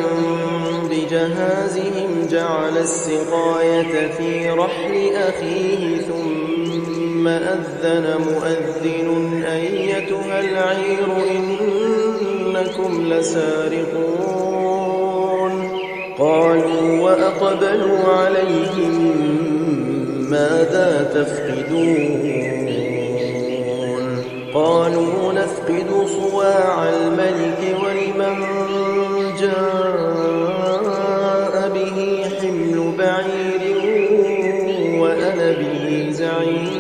بجهازهم جعل السقاية في رحل أخيه ثم أذن مؤذن أيتها العير إنكم لسارقون قالوا وأقبلوا عليهم ماذا تفقدون قالوا نفقد صواع الملك ولمن جاء به حمل بعير وأنا به زعيم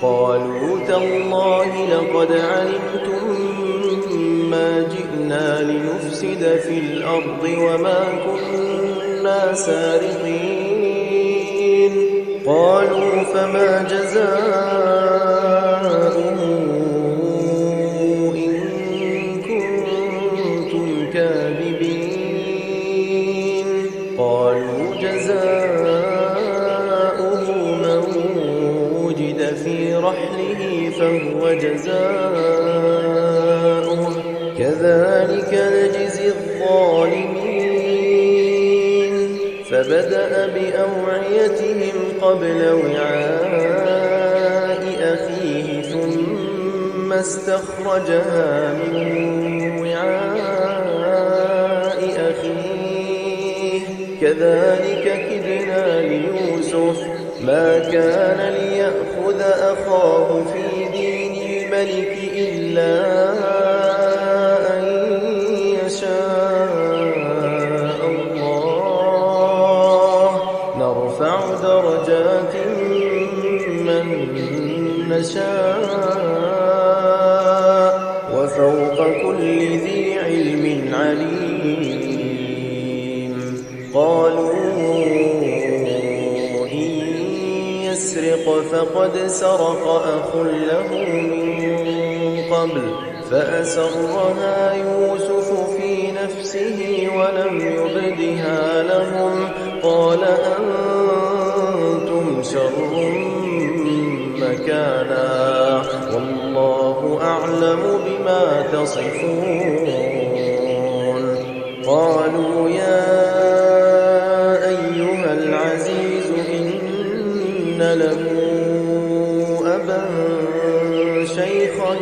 قالوا تالله لقد علمتم ما جئنا لنفسد في الأرض وما كنا سارقين قالوا فما جزاؤه إن كنتم كاذبين قالوا جزاؤه من وجد في رحله فهو جزاؤه كذلك نجزي الظالمين فبدأ بأوعيتهم قبل وعاء أخيه ثم استخرجها من وعاء أخيه كذلك كدنا ليوسف ما كان ليأخذ أخاه في دين الملك إلا أن يشاء الله نرفع درجات من نشاء وفوق كل ذي علم عليم قالوا إن يسرق فقد سرق أخ له من قبل فأسرها يوسف في نفسه ولم يبدها لهم قال أنتم شر مكانا والله أعلم بما تصفون قالوا يا أيها العزيز إن له شيخا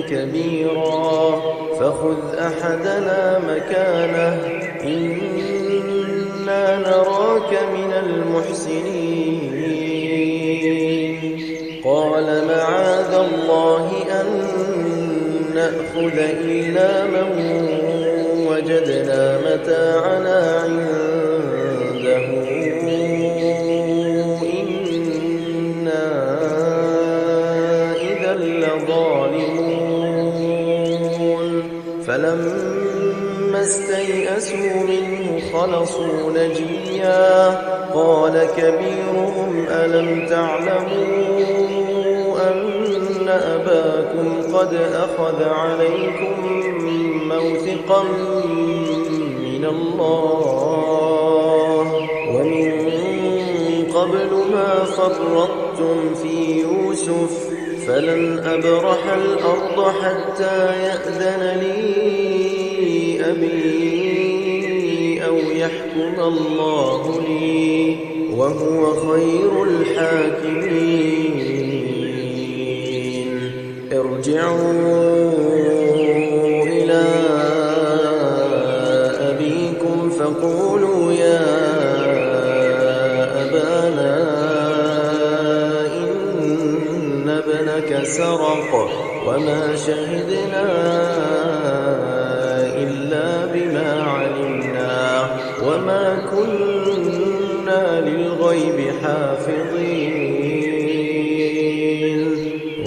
كبيرا فخذ أحدنا مكانه إنا نراك من المحسنين قال معاذ الله أن نأخذ إلا من وجدنا متاعنا عنده إنا إذا لظالمون فلما استيئسوا منه خلصوا نجيا قال كبيرهم ألم تعلموا أن أباكم قد أخذ عليكم موثقا من الله ومن قبل ما فرطتم في يوسف فلن أبرح الأرض حتى يأذن لي أبي أو يحكم الله لي وهو خير الحاكمين ارجعوا إلى أبيكم فقولوا يا أبانا إن ابنك سرق وما شهدنا إلا بما علمنا وما كنا للغيب حافظين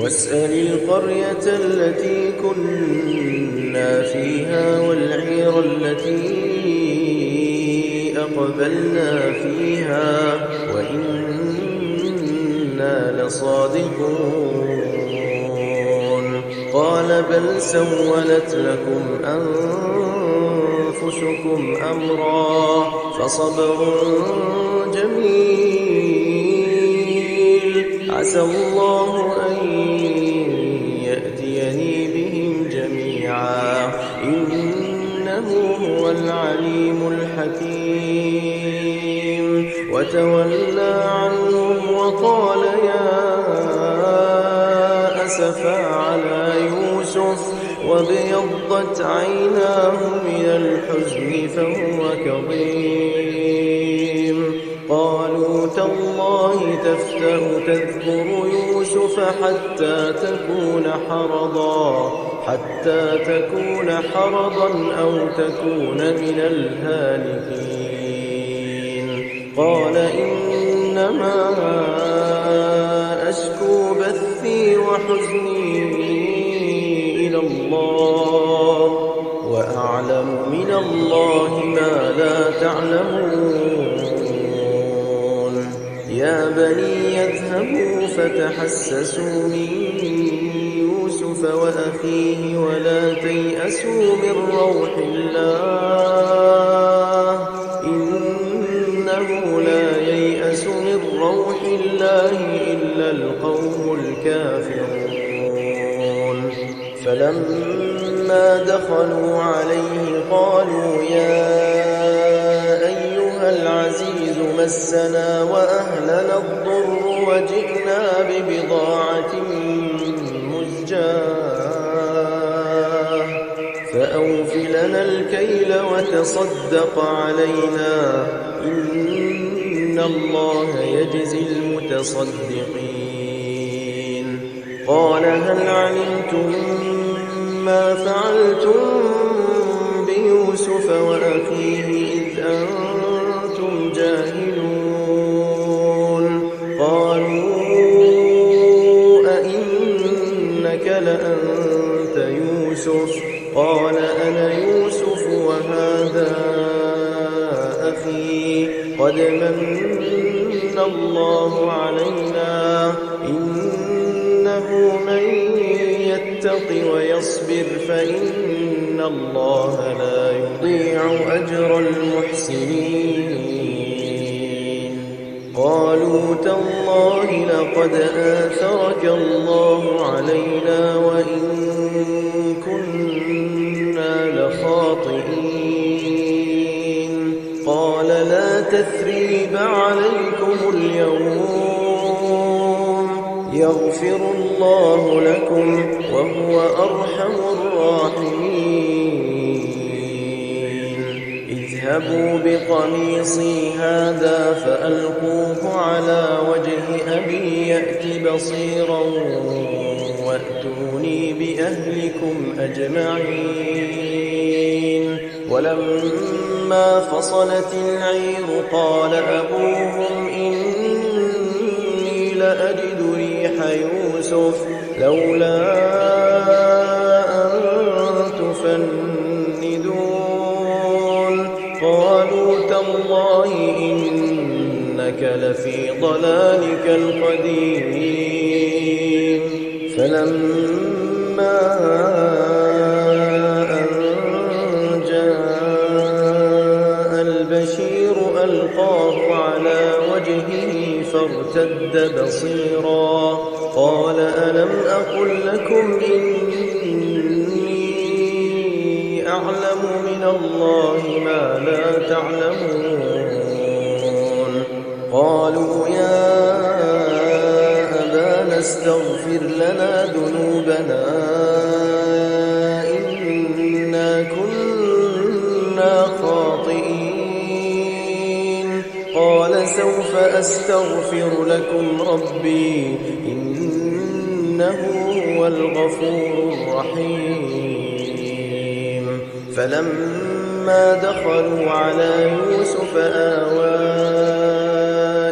واسأل القرية التي كنا فيها والعير التي أقبلنا فيها وإنا لصادقون قال بل سولت لكم أنفسكم أمرا فصبر جميل عسى الله أن يأتيني بهم جميعا إنه هو العليم الحكيم وتولى عنهم وقال يا أسفا على يوسف وابيضت عيناه من الحزن فهو كظيم قالوا تالله تفتأ تذكر يوسف حتى تكون حرضا أو تكون من الهالكين قال إنما أشكو بثي وحزني إلى الله وأعلم من الله ما لا تعلمون يا بني يذهبوا فتحسسوا من يوسف وأخيه ولا تيأسوا من روح الله إنه لا ييأس من روح الله إلا القوم الكافرون فلما دخلوا عليه قالوا يا أيها العزيز مسنا وأهلنا الضر وجئنا ببضاعة مزجاة فأوف لنا الكيل وتصدق علينا إن الله يجزي المتصدقين قال هل علمتم ما فعلتم بيوسف وأخيه إذ أنتم جاهلون قالوا أئنك لأنت يوسف قال أنا يوسف وهذا أخي قد من الله علينا إنه من يتق ويصبر فإن الله لا يضيع أجر المحسنين قالوا تالله لقد آثرك الله علينا وإن كنا لخاطئين قال لا تثريب عليكم اليوم يغفر الله لكم وهو أرحم الراحمين. اذهبوا بقميصي هذا فألقوه على وجه أبي يأت بصيرا وأتوني بأهلكم أجمعين. ولما فصلت العير قال أبوهم إني لأجد ريح يوسف لولا أن تفندون. قالوا تالله إنك لفي ضلالك القديم. فلما أن جاء البشير ألقاه على وجهه فارتد بصيرا قال ألم أقل لكم إني أعلم من الله ما لا تعلمون. قالوا يا أبانا استغفر لنا ذنوبنا إنا كنا خاطئين. قال سوف أستغفر لكم ربي إنه هو الغفور الرحيم. فلما دخلوا على يوسف آوى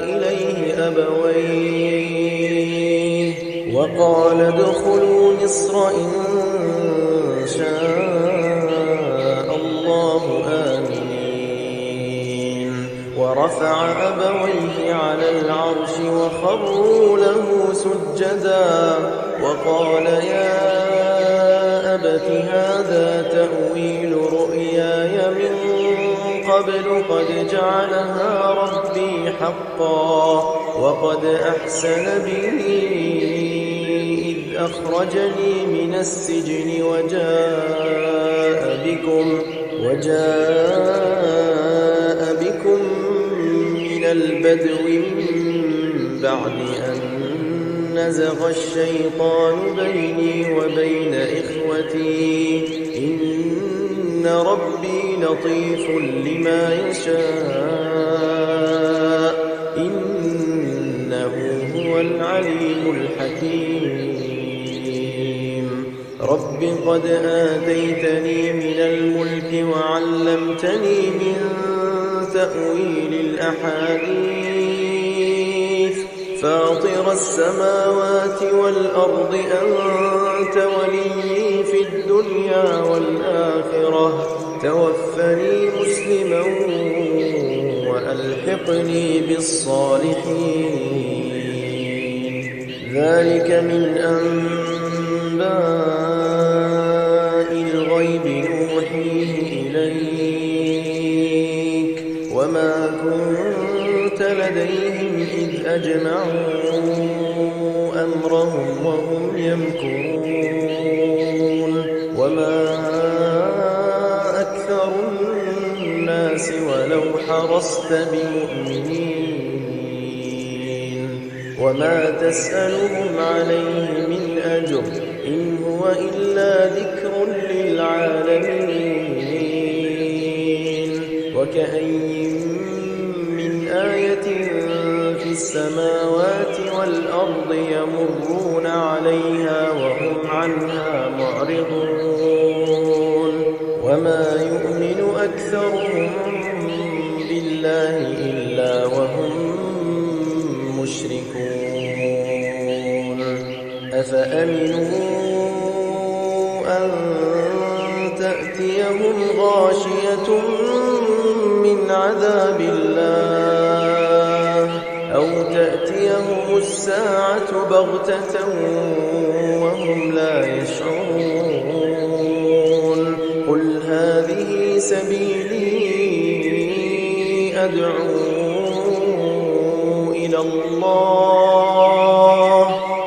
إليه أبويه وقال ادخلوا مصر إن شاء الله آمنين. ورفع أبويه على العرش وخروا له سجدا وقال يا أبت هذا تأويل رؤياي من قبل قد جعلها ربي حقا وقد أحسن بي إذ أخرجني من السجن وجاء بكم من البدو من بعد أن نزغ الشيطان بيني وبين إخوتي إن ربي لطيف لما يشاء إنه هو العليم الحكيم. رب قد آتيتني من الملك وعلمتني من تأويل الأحاديث فاطر السماوات والأرض أنت ولي في الدنيا والآخرة توفني مسلما وألحقني بالصالحين. ذلك من أنباء الغيب نوحيه إليك وما كنت لديهم إذ أجمعوا أمرهم وهم يمكرون. وما أكثر الناس ولو حرصت بمؤمنين وما تسألهم عليه من أجر إن هو إلا ذكر للعالمين. وكأين من آية في السماوات والأرض يمرون عليها وهم عنها معرضون. وما يؤمن أكثرهم بالله إلا وهم مشركون. أفأمنوا أن تأتيهم غاشية من عذاب الله أو تأتيهم الساعة بغتة وهم لا يشعرون. قل هذه سبيلي أدعو إلى الله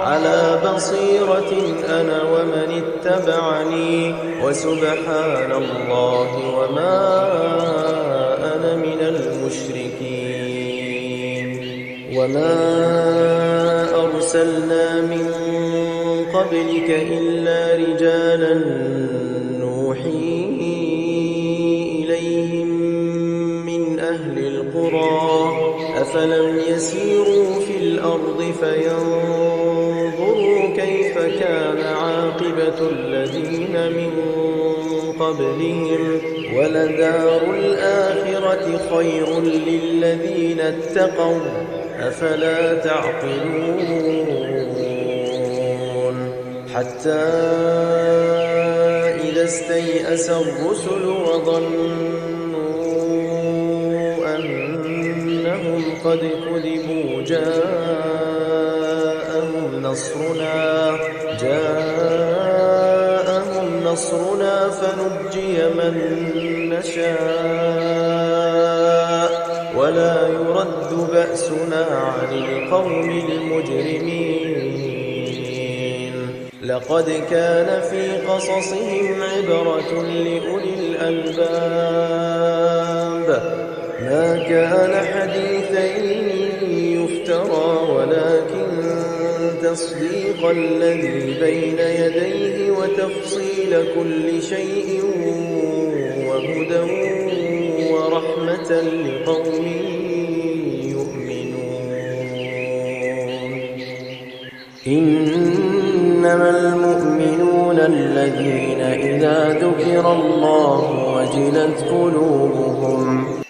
على بصيرة أنا ومن اتبعني وسبحان الله وما أنا من المشركين. وما أرسلنا من قبلك إلا رجالا نوحي إليهم من أهل القرى أفلم يسيروا في الأرض فينظروا كيف كان عاقبة الذين من قبلهم ولدار الآخرة خير للذين اتقوا أفلا تعقلون حتى إذا استيأس الرسل وظنوا أنهم قد كذبوا جاءهم نصرنا فنجي من نشاء ولا يرد بأسنا عن القوم المجرمين لقد كان في قصصهم عبرة لأولي الألباب ما كان حديثا يفترى ولكن تصديق الذي بين يديه وتفصيل كل شيء وهدى ورحمة لقوم يؤمنون إنما المؤمنون الذين إذا ذكر الله وجلت قلوبهم